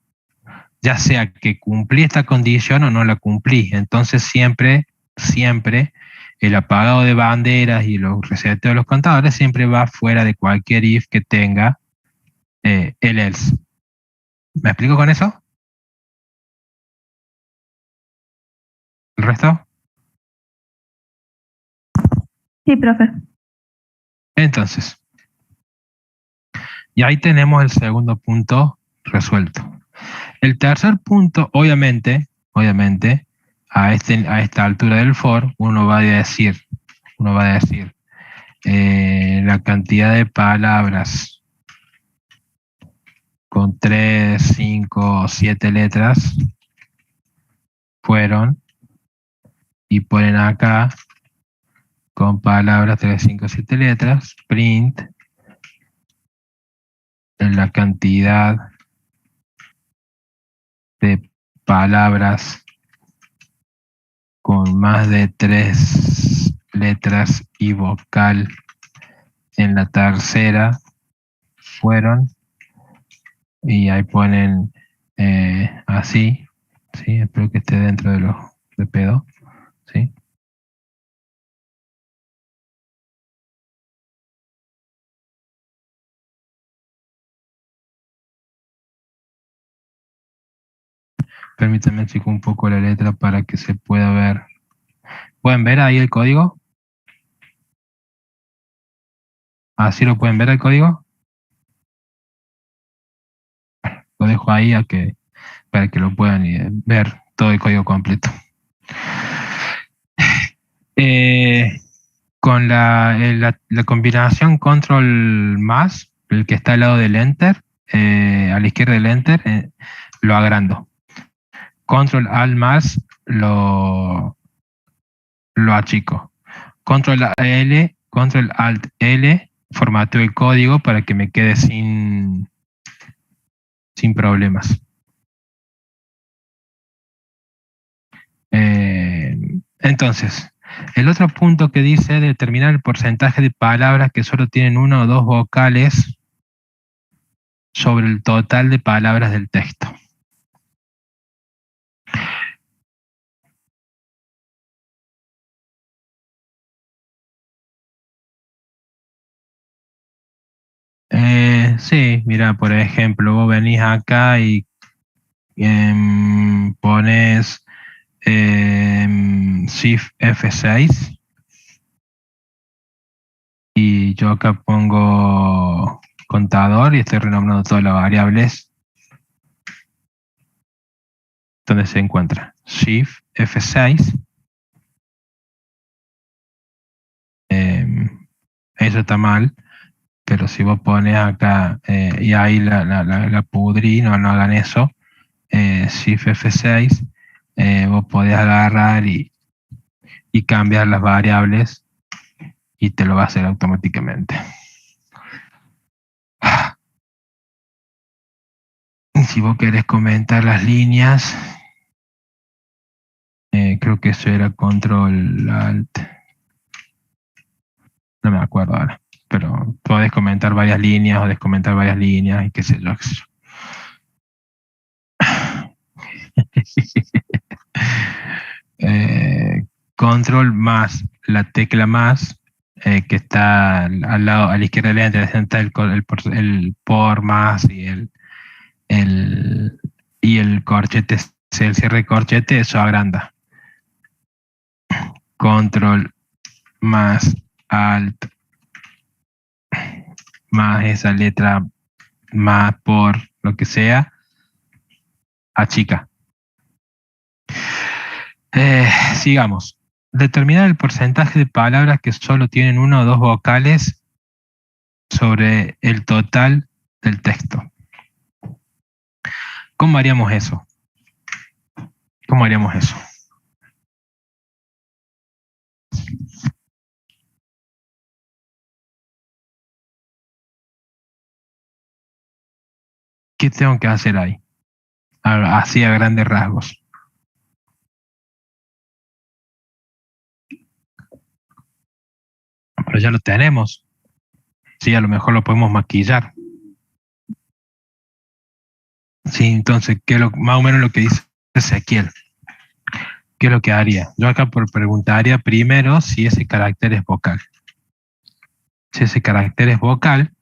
ya sea que cumplí esta condición o no la cumplí. Entonces siempre el apagado de banderas y los reseteos de los contadores siempre va fuera de cualquier if que tenga el else. ¿Me explico con eso? ¿El resto? Sí, profe. Entonces, y ahí tenemos el segundo punto resuelto. El tercer punto, obviamente, a esta altura del for, uno va a decir la cantidad de palabras con 3, 5 o 7 letras fueron, y ponen acá con palabras 3, 5, 7 letras, print en la cantidad de palabras con más de 3 letras y vocal en la tercera fueron, y ahí ponen así, ¿sí? Espero que esté dentro de los de pedo, ¿sí? Permítanme chico un poco la letra para que se pueda ver. ¿Pueden ver ahí el código? ¿Así lo pueden ver el código? Lo dejo ahí para que lo puedan ver todo el código completo. Con la combinación control más, el que está al lado del enter, a la izquierda del enter, lo agrando. Control alt más lo achico. Control alt L, formateo el código para que me quede sin problemas. Entonces, el otro punto que dice determinar el porcentaje de palabras que solo tienen una o dos vocales sobre el total de palabras del texto. Sí, mira, por ejemplo, vos venís acá y pones Shift F6 y yo acá pongo contador y estoy renombrando todas las variables donde se encuentra Shift F6. Eso está mal, pero si vos pones acá y ahí la pudrí, no hagan eso. Shift F6, vos podés agarrar y cambiar las variables y te lo va a hacer automáticamente. Si vos querés comentar las líneas, creo que eso era control alt. No me acuerdo ahora, pero podés comentar varias líneas o descomentar varias líneas y qué sé yo. Control más la tecla más que está al lado, a la izquierda del enter, está el por más y el corchete, el cierre de corchete, eso agranda. Control más alt más esa letra más por lo que sea, achica. Sigamos. Determinar el porcentaje de palabras que solo tienen una o dos vocales sobre el total del texto. ¿Cómo haríamos eso? ¿Cómo haríamos eso? ¿Qué tengo que hacer ahí? Así a grandes rasgos. Pero ya lo tenemos. Sí, a lo mejor lo podemos maquillar. Sí, entonces, ¿qué es más o menos lo que dice Ezequiel? ¿Qué es lo que haría? Yo acá preguntaría primero si ese carácter es vocal. Si ese carácter es vocal,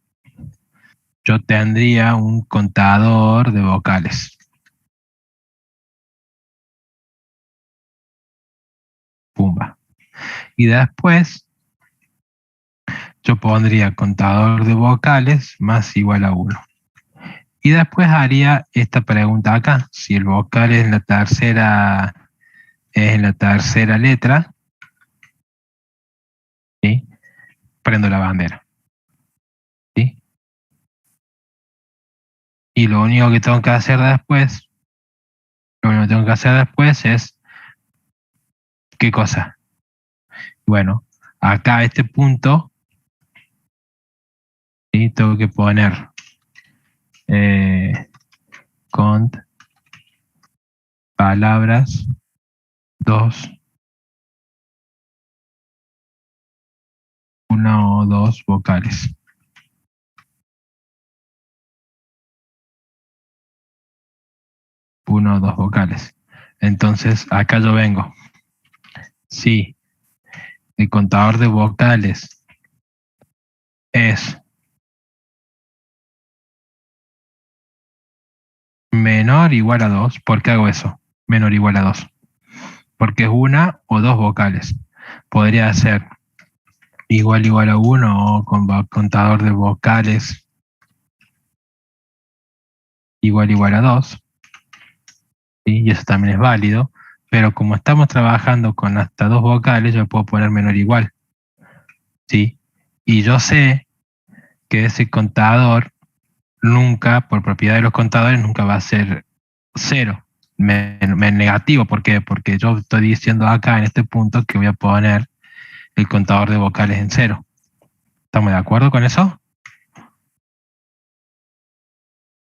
yo tendría un contador de vocales. Pumba. Y después, yo pondría contador de vocales más igual a 1. Y después haría esta pregunta acá. Si el vocal es la tercera es en la tercera letra, ¿sí? Prendo la bandera, ¿sí? Y lo único que tengo que hacer después, es, ¿qué cosa? Bueno, acá a este punto, ¿sí? Tengo que poner cont palabras 2, una o dos vocales. Una o dos vocales. Entonces, acá yo vengo. Si el contador de vocales es menor o igual a 2, ¿por qué hago eso? Menor o igual a 2. Porque es una o dos vocales. Podría ser igual a 1 o con contador de vocales igual a 2. ¿Sí? Y eso también es válido. Pero como estamos trabajando con hasta dos vocales, yo puedo poner menor o igual. ¿Sí? Y yo sé que ese contador nunca, por propiedad de los contadores, nunca va a ser 0. Negativo, ¿por qué? Porque yo estoy diciendo acá en este punto que voy a poner el contador de vocales en 0. ¿Estamos de acuerdo con eso?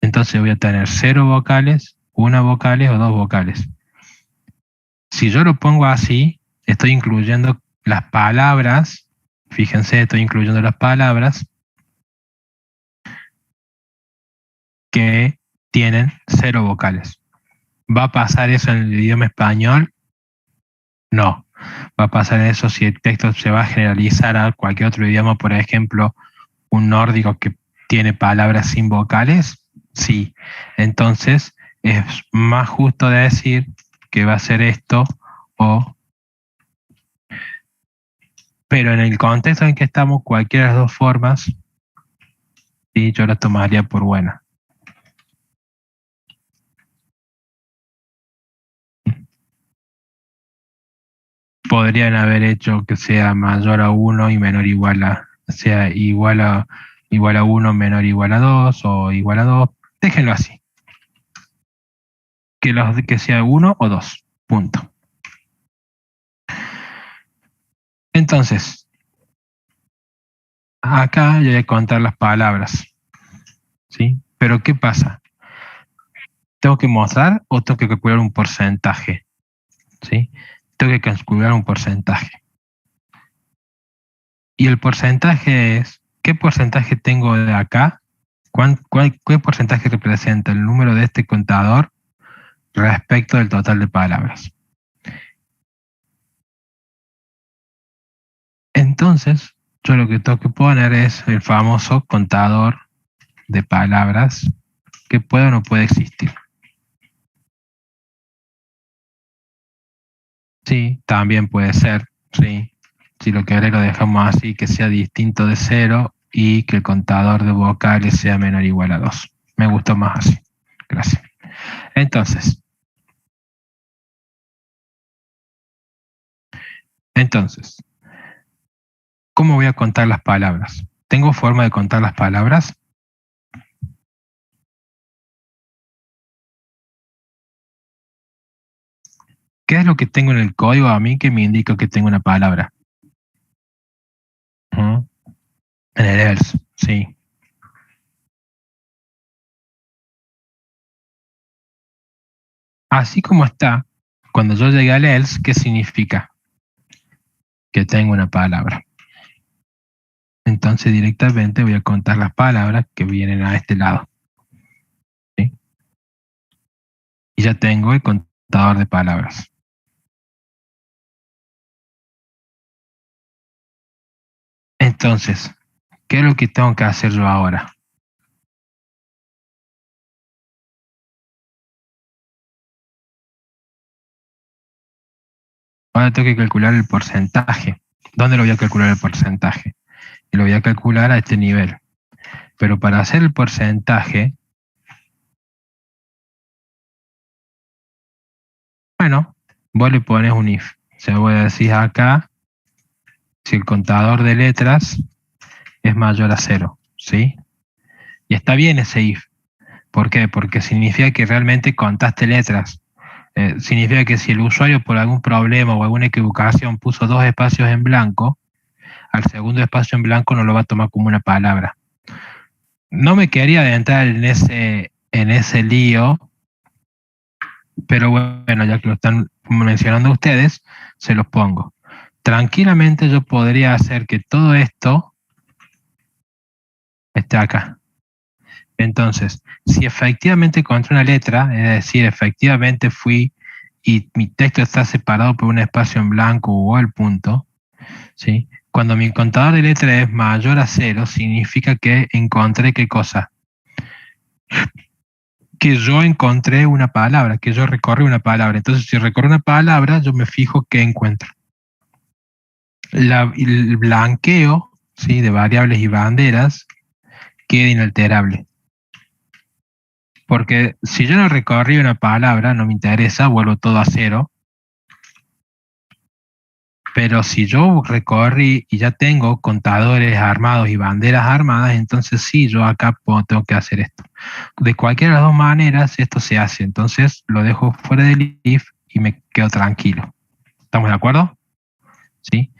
Entonces voy a tener 0 vocales, 1 vocales o 2 vocales. Si yo lo pongo así, estoy incluyendo las palabras, fíjense, estoy incluyendo las palabras que tienen 0 vocales. ¿Va a pasar eso en el idioma español? No. Va a pasar eso si el texto se va a generalizar a cualquier otro idioma, por ejemplo, un nórdico que tiene palabras sin vocales. Sí. Entonces, es más justo decir que va a ser esto o... Pero en el contexto en que estamos, cualquiera de las dos formas, sí, yo la tomaría por buena. Podrían haber hecho que sea mayor a 1 y menor igual a, sea igual a 1, menor igual a 2 o igual a 2. Déjenlo así. Que sea 1 o 2. Punto. Entonces, acá yo voy a contar las palabras. ¿Sí? Pero ¿qué pasa? ¿Tengo que mostrar o tengo que calcular un porcentaje? ¿Sí? Tengo que calcular un porcentaje. Y el porcentaje es, ¿qué porcentaje tengo de acá? ¿Qué porcentaje representa el número de este contador respecto del total de palabras? Entonces, yo lo que tengo que poner es el famoso contador de palabras que puede o no puede existir. Sí, también puede ser, sí. Si lo querés lo dejamos así, que sea distinto de 0 y que el contador de vocales sea menor o igual a 2. Me gustó más así. Gracias. Entonces, ¿cómo voy a contar las palabras? ¿Tengo forma de contar las palabras? ¿Qué es lo que tengo en el código a mí que me indica que tengo una palabra? En el else, sí. Así como está, cuando yo llegue al else, ¿qué significa? Que tengo una palabra. Entonces directamente voy a contar las palabras que vienen a este lado. ¿Sí? Y ya tengo el contador de palabras. Entonces, ¿qué es lo que tengo que hacer yo ahora? Ahora tengo que calcular el porcentaje. ¿Dónde lo voy a calcular el porcentaje? Y lo voy a calcular a este nivel. Pero para hacer el porcentaje, bueno, vos le pones un if. O sea, voy a decir acá, si el contador de letras es mayor a 0, ¿sí? Y está bien ese if. ¿Por qué? Porque significa que realmente contaste letras. Significa que si el usuario por algún problema o alguna equivocación puso 2 espacios en blanco, al segundo espacio en blanco no lo va a tomar como una palabra. No me quería adentrar en ese lío, pero bueno, ya que lo están mencionando ustedes, se los pongo. Tranquilamente yo podría hacer que todo esto esté acá. Entonces, si efectivamente encontré una letra, es decir, efectivamente fui y mi texto está separado por un espacio en blanco o el punto, ¿sí? Cuando mi contador de letras es mayor a 0, significa que encontré ¿qué cosa? Que yo encontré una palabra, que yo recorrí una palabra. Entonces, si recorro una palabra, yo me fijo qué encuentro. El blanqueo, ¿sí?, de variables y banderas queda inalterable. Porque si yo no recorrí una palabra, no me interesa, vuelvo todo a 0. Pero si yo recorrí y ya tengo contadores armados y banderas armadas, entonces sí, yo acá tengo que hacer esto. De cualquiera de las dos maneras, esto se hace. Entonces lo dejo fuera del if y me quedo tranquilo. ¿Estamos de acuerdo? ¿Sí?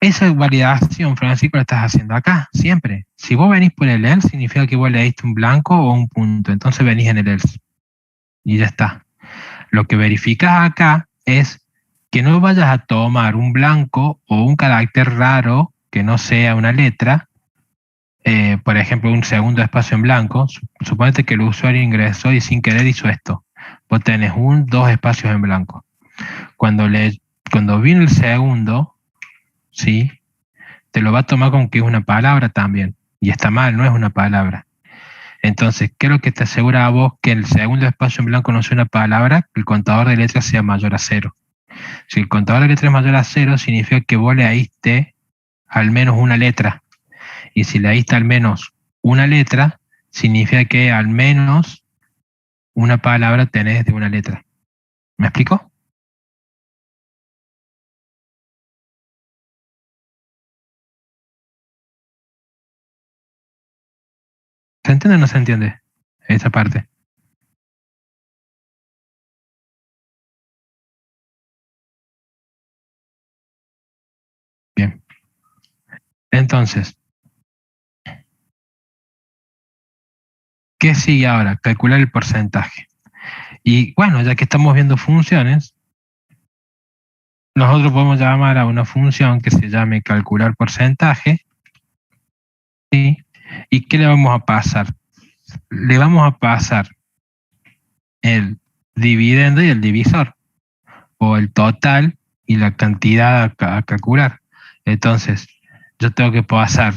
Esa validación, Francisco, la estás haciendo acá, siempre. Si vos venís por el else, significa que vos le diste un blanco o un punto. Entonces venís en el else. Y ya está. Lo que verificas acá es que no vayas a tomar un blanco o un carácter raro que no sea una letra, por ejemplo, un segundo espacio en blanco. Suponete que el usuario ingresó y sin querer hizo esto. Vos tenés 2 espacios en blanco. Cuando viene el segundo, ¿sí?, te lo va a tomar como que es una palabra también. Y está mal, no es una palabra. Entonces, ¿qué es lo que te asegura a vos que el segundo espacio en blanco no sea una palabra? Que el contador de letras sea mayor a 0. Si el contador de letras es mayor a 0, significa que vos le diste al menos una letra. Y si le diste al menos una letra, significa que al menos una palabra tenés de una letra. ¿Me explico? ¿Se entiende o no se entiende esa parte? Bien. Entonces, ¿qué sigue ahora? Calcular el porcentaje. Y bueno, ya que estamos viendo funciones, nosotros podemos llamar a una función que se llame calcular porcentaje. ¿Sí? ¿Y qué le vamos a pasar? Le vamos a pasar el dividendo y el divisor, o el total y la cantidad a calcular. Entonces, yo tengo que pasar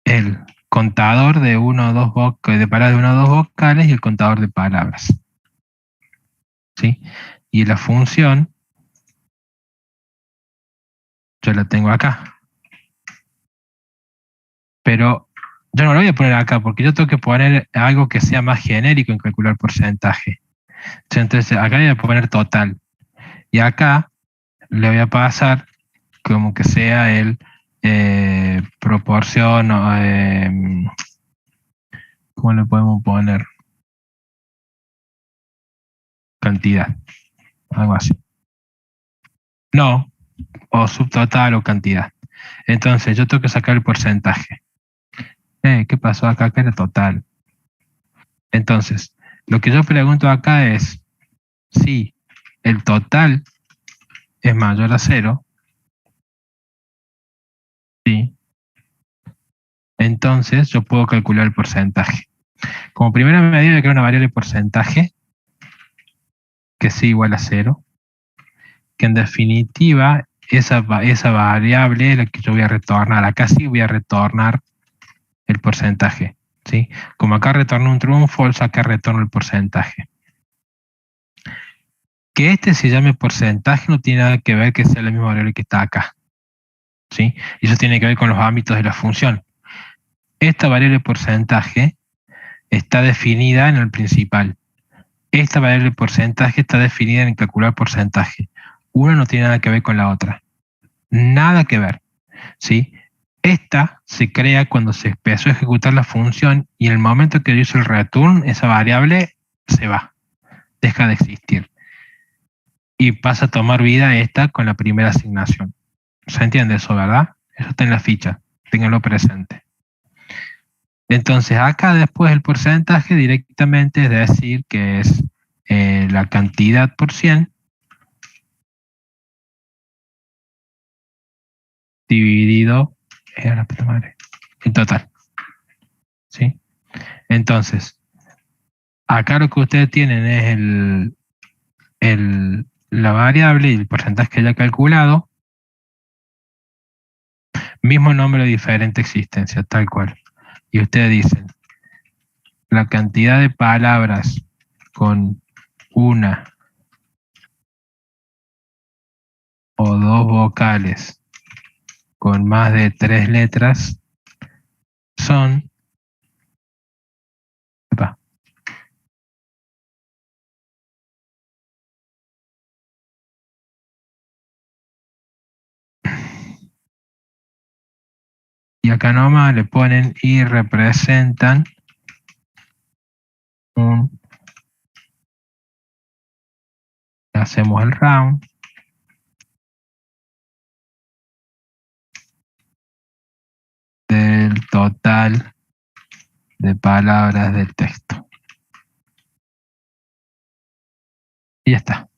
el contador de 1 o 2 vocales, de palabras de 1 o 2 vocales y el contador de palabras. ¿Sí? Y la función yo la tengo acá. Pero yo no lo voy a poner acá porque yo tengo que poner algo que sea más genérico en calcular porcentaje. Entonces acá le voy a poner total. Y acá le voy a pasar como que sea el proporción, ¿cómo le podemos poner? Cantidad, algo así. No, o subtotal o cantidad. Entonces yo tengo que sacar el porcentaje. ¿Qué pasó acá? Acá era total. Entonces, lo que yo pregunto acá es si el total es mayor a 0, ¿sí?, entonces yo puedo calcular el porcentaje. Como primera medida voy a crear una variable porcentaje que sea igual a 0, que en definitiva esa variable es la que yo voy a retornar. Acá sí voy a retornar el porcentaje, ¿sí? Como acá retorno un true o un false, acá retorno el porcentaje. Que este se llame porcentaje no tiene nada que ver que sea la misma variable que está acá, ¿sí? Y eso tiene que ver con los ámbitos de la función. Esta variable porcentaje está definida en el principal. esta variable porcentaje está definida en calcular porcentaje. Una no tiene nada que ver con la otra. Nada que ver, ¿sí? Esta se crea cuando se empezó a ejecutar la función y en el momento que yo hice el return, esa variable se va, deja de existir. Y pasa a tomar vida esta con la primera asignación. ¿Se entiende eso, verdad? Eso está en la ficha, ténganlo presente. Entonces acá después el porcentaje directamente es decir que es la cantidad por 100 dividido la puta madre, en total. ¿Sí? Entonces, acá lo que ustedes tienen es la variable y el porcentaje que haya calculado, mismo nombre de diferente existencia, tal cual. Y ustedes dicen, la cantidad de palabras con una o dos vocales con más de 3 letras son... Epa. Y acá nomás le ponen y representan un... Hacemos el round. Del total de palabras del texto. Y ya está.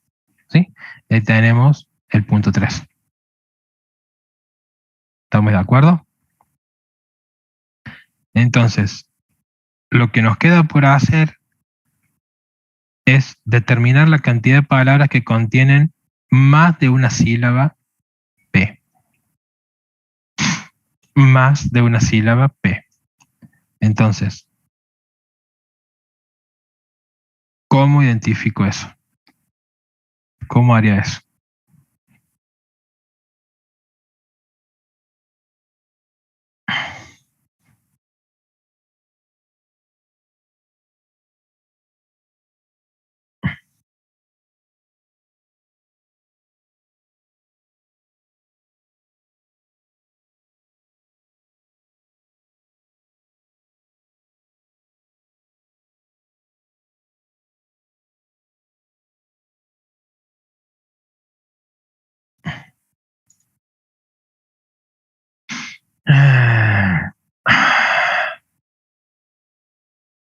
¿Sí? Ahí tenemos el punto 3. ¿Estamos de acuerdo? Entonces, lo que nos queda por hacer es determinar la cantidad de palabras que contienen más de una sílaba P. Más de una sílaba P. Entonces, ¿cómo identifico eso? ¿Cómo haría eso?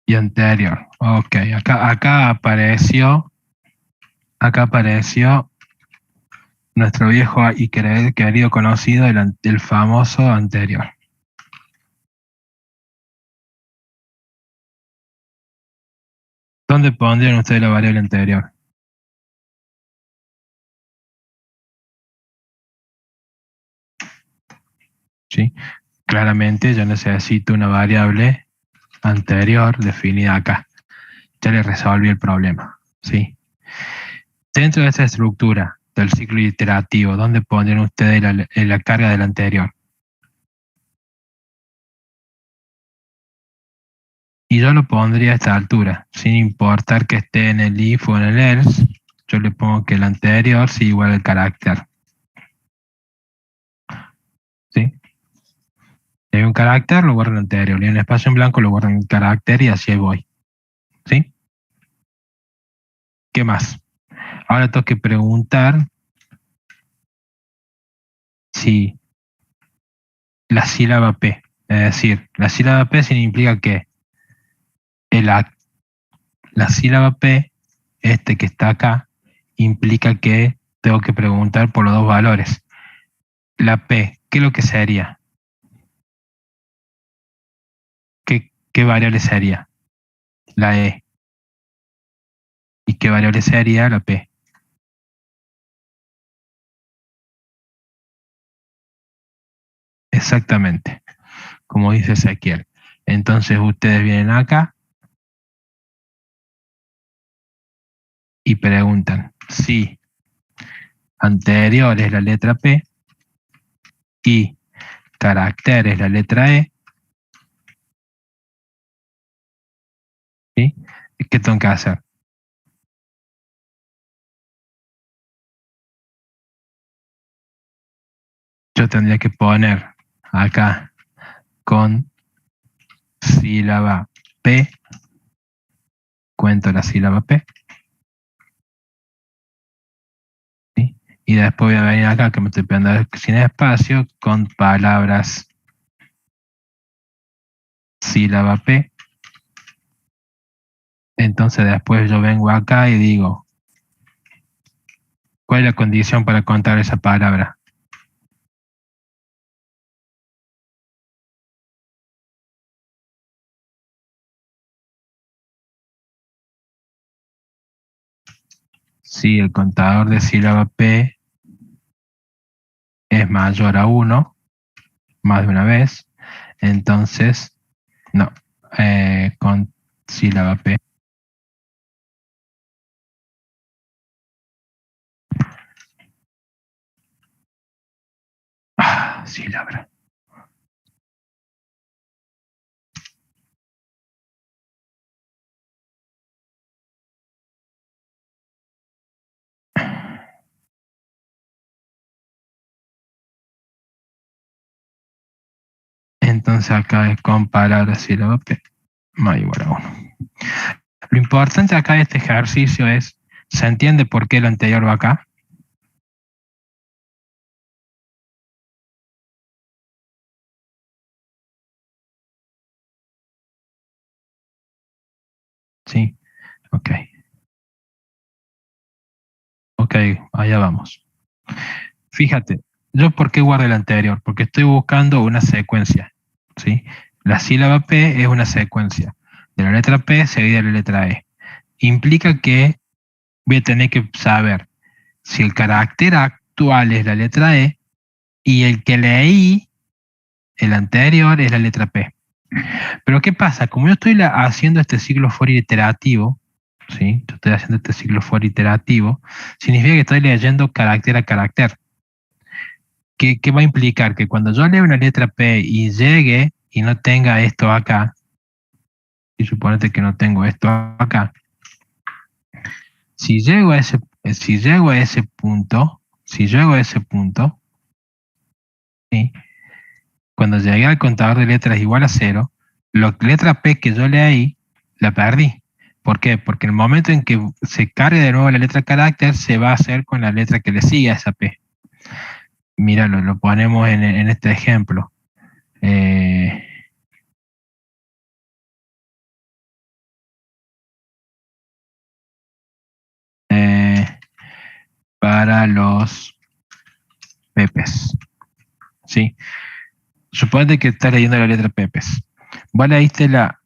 Y anterior. Ok, acá apareció nuestro viejo y querido conocido, el famoso anterior. ¿Dónde pondrían ustedes la variable anterior? ¿Sí? Claramente yo necesito una variable anterior definida acá. Ya le resolví el problema. ¿Sí? Dentro de esa estructura del ciclo iterativo, ¿dónde pondrían ustedes la carga del anterior? Y yo lo pondría a esta altura, sin importar que esté en el if o en el else. Yo le pongo que el anterior sea igual al carácter. ¿Sí? Si hay un carácter, lo guardo en el anterior. Y en el espacio en blanco lo guardo en el carácter y así voy. ¿Sí? ¿Qué más? Ahora tengo que preguntar si la sílaba P. Es decir, la sílaba P significa que la sílaba P, que está acá, implica que tengo que preguntar por los dos valores. La P, ¿qué es lo que sería? ¿Qué variable sería? La E. ¿Y qué variable sería la P? Exactamente, como dice Ezequiel. Entonces ustedes vienen acá y preguntan si anterior es la letra P y carácter es la letra E. ¿Sí? ¿Qué tengo que hacer? yo tendría que poner acá con sílaba P, cuento la sílaba P, ¿sí? Y después voy a venir acá, que me estoy poniendo sin espacio, con palabras sílaba P. Entonces después yo vengo acá y digo, ¿cuál es la condición para contar esa palabra? Si el contador de sílaba P es mayor a 1, más de una vez, entonces, no, con sílaba P. Sílaba. Entonces acá es con palabras sílaba P, más igual a 1. Lo importante acá de este ejercicio es, ¿se entiende por qué lo anterior va acá? Sí, ok. Ok, allá vamos. Fíjate, ¿yo por qué guardo el anterior? Porque estoy buscando una secuencia, ¿sí? La sílaba P es una secuencia. De la letra P seguida de la letra E. Implica que voy a tener que saber si el carácter actual es la letra E y el que leí, el anterior, es la letra P. Pero ¿qué pasa? Como yo estoy haciendo este ciclo for iterativo, ¿sí? Yo estoy haciendo este ciclo for iterativo, significa que estoy leyendo carácter a carácter. ¿Qué va a implicar? Que cuando yo leo una letra P y llegue y no tenga esto acá, y suponete que no tengo esto acá, si llego a ese punto, ¿sí? Cuando llegué al contador de letras igual a 0, la letra P que yo leí, la perdí. ¿Por qué? Porque en el momento en que se cargue de nuevo la letra carácter, se va a hacer con la letra que le sigue a esa P. Mira, lo ponemos en este ejemplo. Para los pepes. ¿Sí? Suponete que estás leyendo la letra pepes. Vos leíste la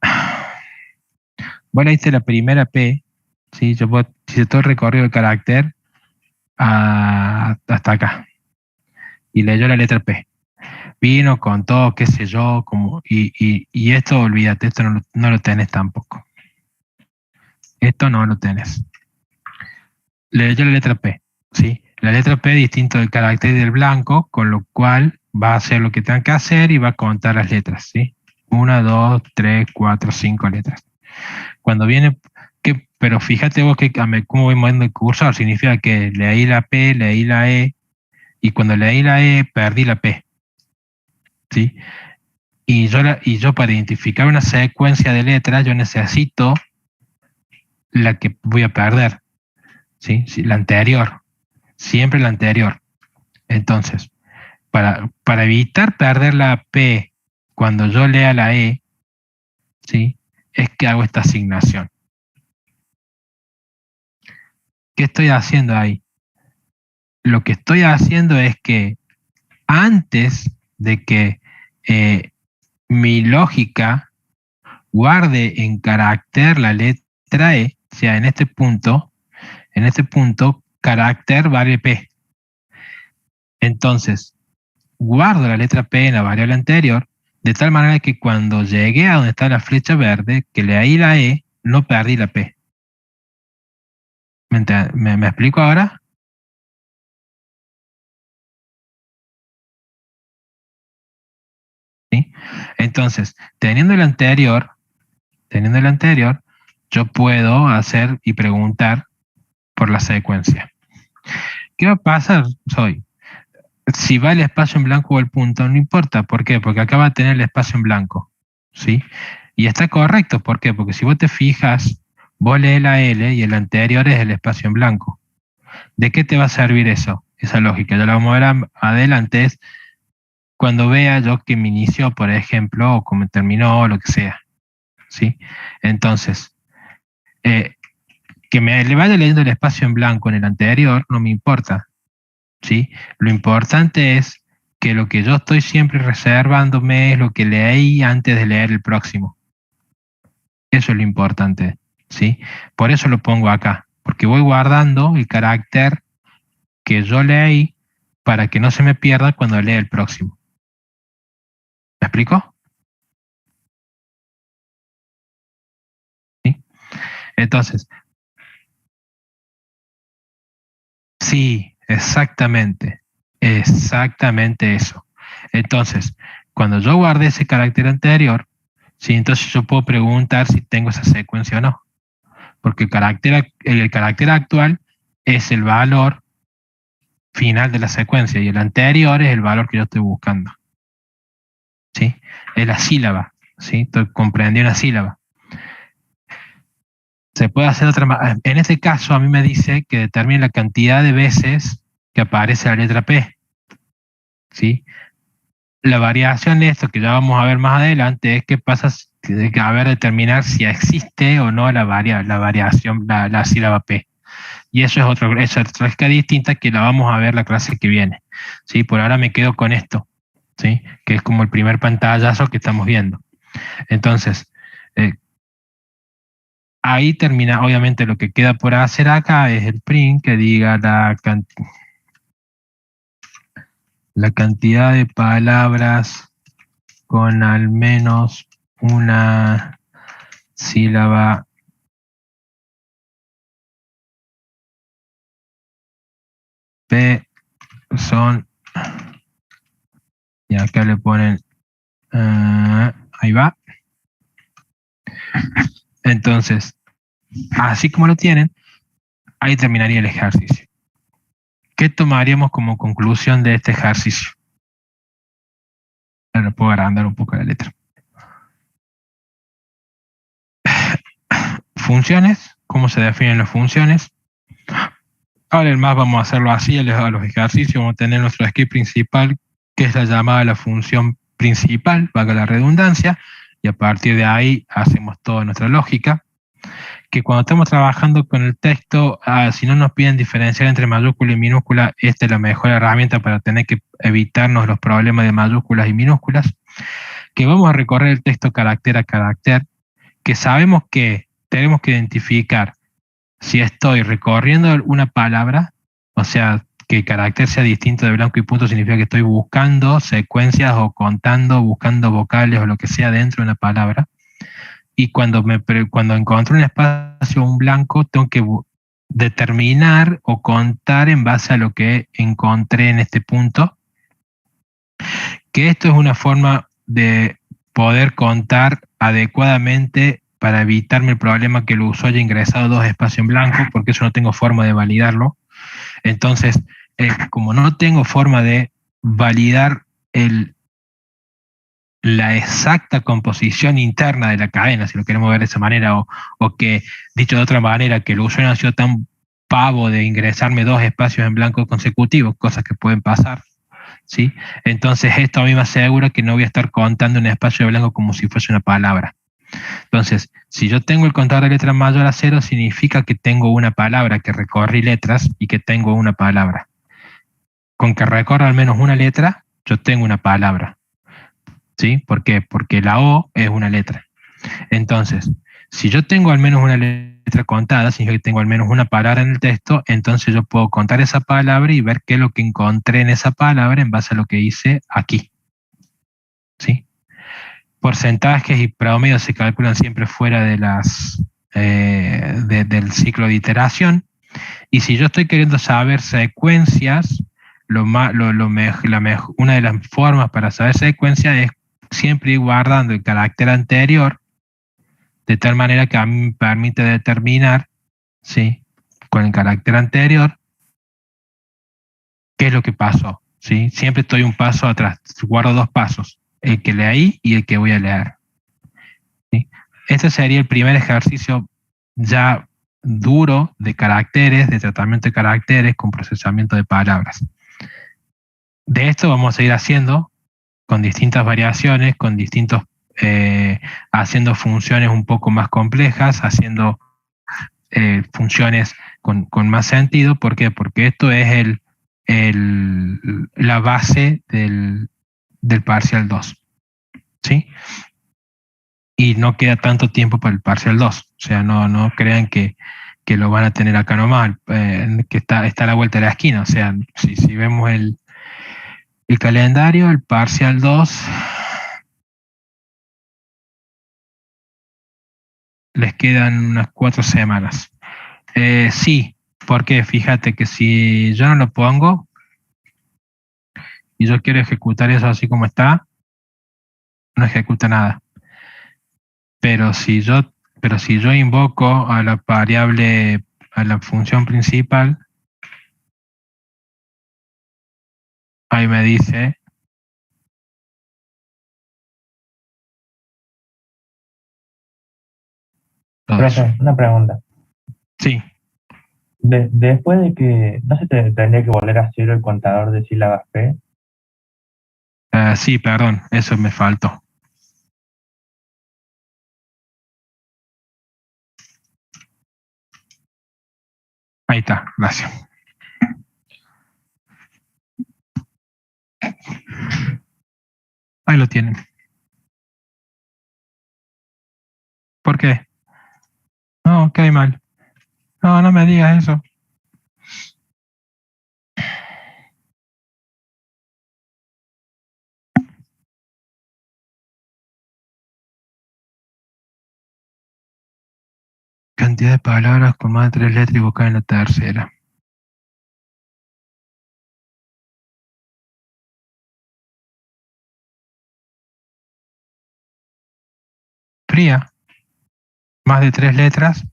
primera P, ¿sí? Si todo el recorrido del carácter hasta acá. Y leyó la letra P. Vino, contó, qué sé yo, y esto, olvídate, esto no lo tenés tampoco. Esto no lo tenés. Leyó la letra P, ¿sí? La letra P es distinto del carácter y del blanco, con lo cual va a hacer lo que tenga que hacer y va a contar las letras, ¿sí? 1, 2, 3, 4, 5 letras. Cuando viene, pero fíjate vos que cómo voy moviendo el cursor, significa que leí la P, leí la E, y cuando leí la E, perdí la P, ¿sí? Y yo para identificar una secuencia de letras, yo necesito la que voy a perder, ¿sí? La anterior, siempre la anterior. Entonces, para evitar perder la P cuando yo lea la E, ¿sí? Es que hago esta asignación. ¿Qué estoy haciendo ahí? Lo que estoy haciendo es que antes de que mi lógica guarde en carácter la letra E, o sea, en este punto, carácter vale P. Entonces, guardo la letra P en la variable anterior, de tal manera que cuando llegué a donde está la flecha verde, que leí la E, no perdí la P. ¿Me explico ahora? ¿Sí? Entonces, teniendo el anterior, yo puedo hacer y preguntar por la secuencia. ¿Qué va a pasar? si va el espacio en blanco o el punto, no importa. ¿Por qué? Porque acá va a tener el espacio en blanco, ¿sí? Y está correcto. ¿Por qué? Porque si vos te fijas, vos lees la L y el anterior es el espacio en blanco. ¿De qué te va a servir eso? Esa lógica. Ya lo vamos a ver adelante. Es cuando vea yo que me inició, por ejemplo, o cómo terminó, o lo que sea, ¿sí? Entonces, que le vaya leyendo el espacio en blanco en el anterior no me importa, ¿sí? Lo importante es que lo que yo estoy siempre reservándome es lo que leí antes de leer el próximo. Eso es lo importante, ¿sí? Por eso lo pongo acá, porque voy guardando el carácter que yo leí para que no se me pierda cuando lea el próximo. ¿Me explico? ¿Sí? Entonces, sí, exactamente. Exactamente eso. Entonces, cuando yo guardé ese carácter anterior, sí, entonces yo puedo preguntar si tengo esa secuencia o no. Porque el carácter actual es el valor final de la secuencia y el anterior es el valor que yo estoy buscando. ¿Sí? Es la sílaba. ¿Sí? Comprendí una sílaba. Se puede hacer otra manera. En este caso, a mí me dice que determine la cantidad de veces que aparece la letra P. ¿Sí? La variación de esto, que ya vamos a ver más adelante, es que pasa a ver determinar si existe o no la variación, la sílaba P. Y eso es otra lógica distinta que la vamos a ver la clase que viene. ¿Sí? Por ahora me quedo con esto, ¿sí? Que es como el primer pantallazo que estamos viendo. Entonces, ahí termina, obviamente lo que queda por hacer acá es el print que diga la cantidad de palabras con al menos una sílaba P son, y acá le ponen, ahí va. Entonces, así como lo tienen, ahí terminaría el ejercicio. ¿Qué tomaríamos como conclusión de este ejercicio? Ahora puedo agrandar un poco la letra. Funciones, ¿cómo se definen las funciones? Ahora el más vamos a hacerlo así, a los ejercicios, vamos a tener nuestro script principal, que es la llamada de la función principal, valga la redundancia, y a partir de ahí hacemos toda nuestra lógica. Que cuando estamos trabajando con el texto, si no nos piden diferenciar entre mayúscula y minúscula, esta es la mejor herramienta para tener que evitarnos los problemas de mayúsculas y minúsculas. Que vamos a recorrer el texto carácter a carácter, que sabemos que tenemos que identificar si estoy recorriendo una palabra, o sea, que el carácter sea distinto de blanco y punto, significa que estoy buscando secuencias o contando, buscando vocales o lo que sea dentro de una palabra. Y cuando encuentro un espacio, un blanco, tengo que determinar o contar en base a lo que encontré en este punto. Que esto es una forma de poder contar adecuadamente para evitarme el problema que el usuario haya ingresado dos espacios en blanco, porque eso no tengo forma de validarlo. Entonces, como no tengo forma de validar la exacta composición interna de la cadena, si lo queremos ver de esa manera, o que, dicho de otra manera, que el usuario no ha sido tan pavo de ingresarme dos espacios en blanco consecutivos, cosas que pueden pasar, ¿sí? Entonces esto a mí me asegura que no voy a estar contando un espacio de blanco como si fuese una palabra. Entonces, si yo tengo el contador de letras mayor a 0, significa que tengo una palabra, que recorrí letras y que tengo una palabra. Con que recorra al menos una letra, yo tengo una palabra. ¿Sí? ¿Por qué? Porque la O es una letra. Entonces, si yo tengo al menos una letra contada, significa que tengo al menos una palabra en el texto, entonces yo puedo contar esa palabra y ver qué es lo que encontré en esa palabra en base a lo que hice aquí. ¿Sí? Porcentajes y promedios se calculan siempre fuera de del ciclo de iteración. Y si yo estoy queriendo saber secuencias, una de las formas para saber secuencias es siempre ir guardando el carácter anterior, de tal manera que a mí me permite determinar, ¿sí?, con el carácter anterior, qué es lo que pasó. ¿sí? Siempre estoy un paso atrás, guardo 2 pasos, el que leí y el que voy a leer. ¿Sí? Este sería el primer ejercicio ya duro de caracteres, de tratamiento de caracteres con procesamiento de palabras. De esto vamos a ir haciendo con distintas variaciones, con distintos, haciendo funciones un poco más complejas, haciendo funciones con más sentido. ¿Por qué? Porque esto es la base del parcial 2. ¿Sí? Y no queda tanto tiempo para el parcial 2. O sea, no crean que lo van a tener acá nomás, que está a la vuelta de la esquina. O sea, si vemos el calendario, el parcial 2 les quedan unas 4 semanas. Sí, porque fíjate que si yo no lo pongo y yo quiero ejecutar eso así como está, no ejecuta nada. Pero si yo invoco a la variable, a la función principal, ahí me dice todo eso. Profe, una pregunta. Sí, Después de que, ¿no se tendría que volver a cero el contador de sílabas P? sí, perdón, eso me faltó. Ahí está, gracias. Ahí lo tienen. ¿Por qué? No, qué hay mal. No me digas eso. Cantidad de palabras con más de 3 letras y vocal en la tercera. Fría. Más de 3 letras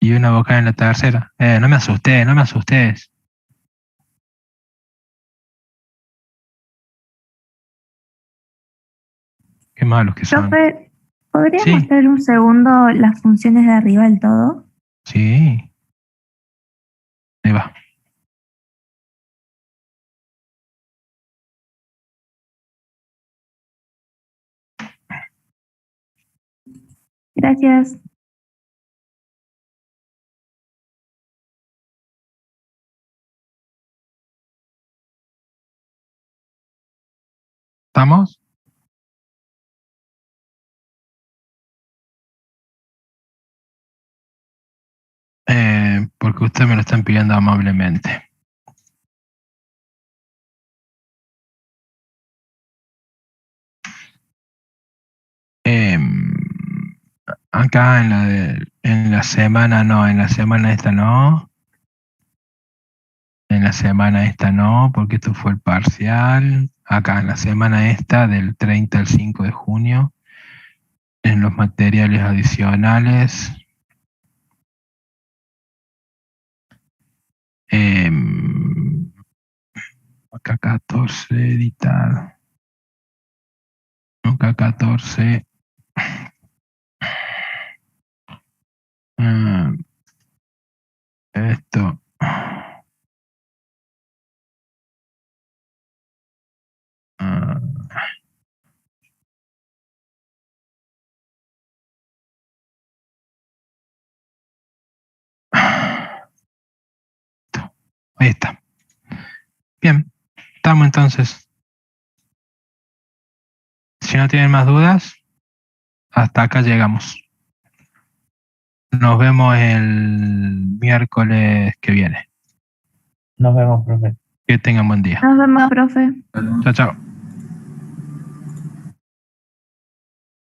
y una vocal en la tercera. No me asustes. Qué malos que son. Profe, ¿podría Sí, mostrar un segundo las funciones de arriba del todo? sí. Ahí va. Gracias. ¿Estamos? Porque ustedes me lo están pidiendo amablemente. Acá en la semana no, en la semana esta no. En la semana esta no, porque esto fue el parcial. Acá en la semana esta, del 30 al 5 de junio, en los materiales adicionales. Acá 14, editar. Acá 14. Esto. Ahí está. Bien, estamos entonces. Si no tienen más dudas, hasta acá llegamos. Nos vemos el miércoles que viene. Nos vemos, profe. Que tengan buen día. Nos vemos, profe. Chao, chao.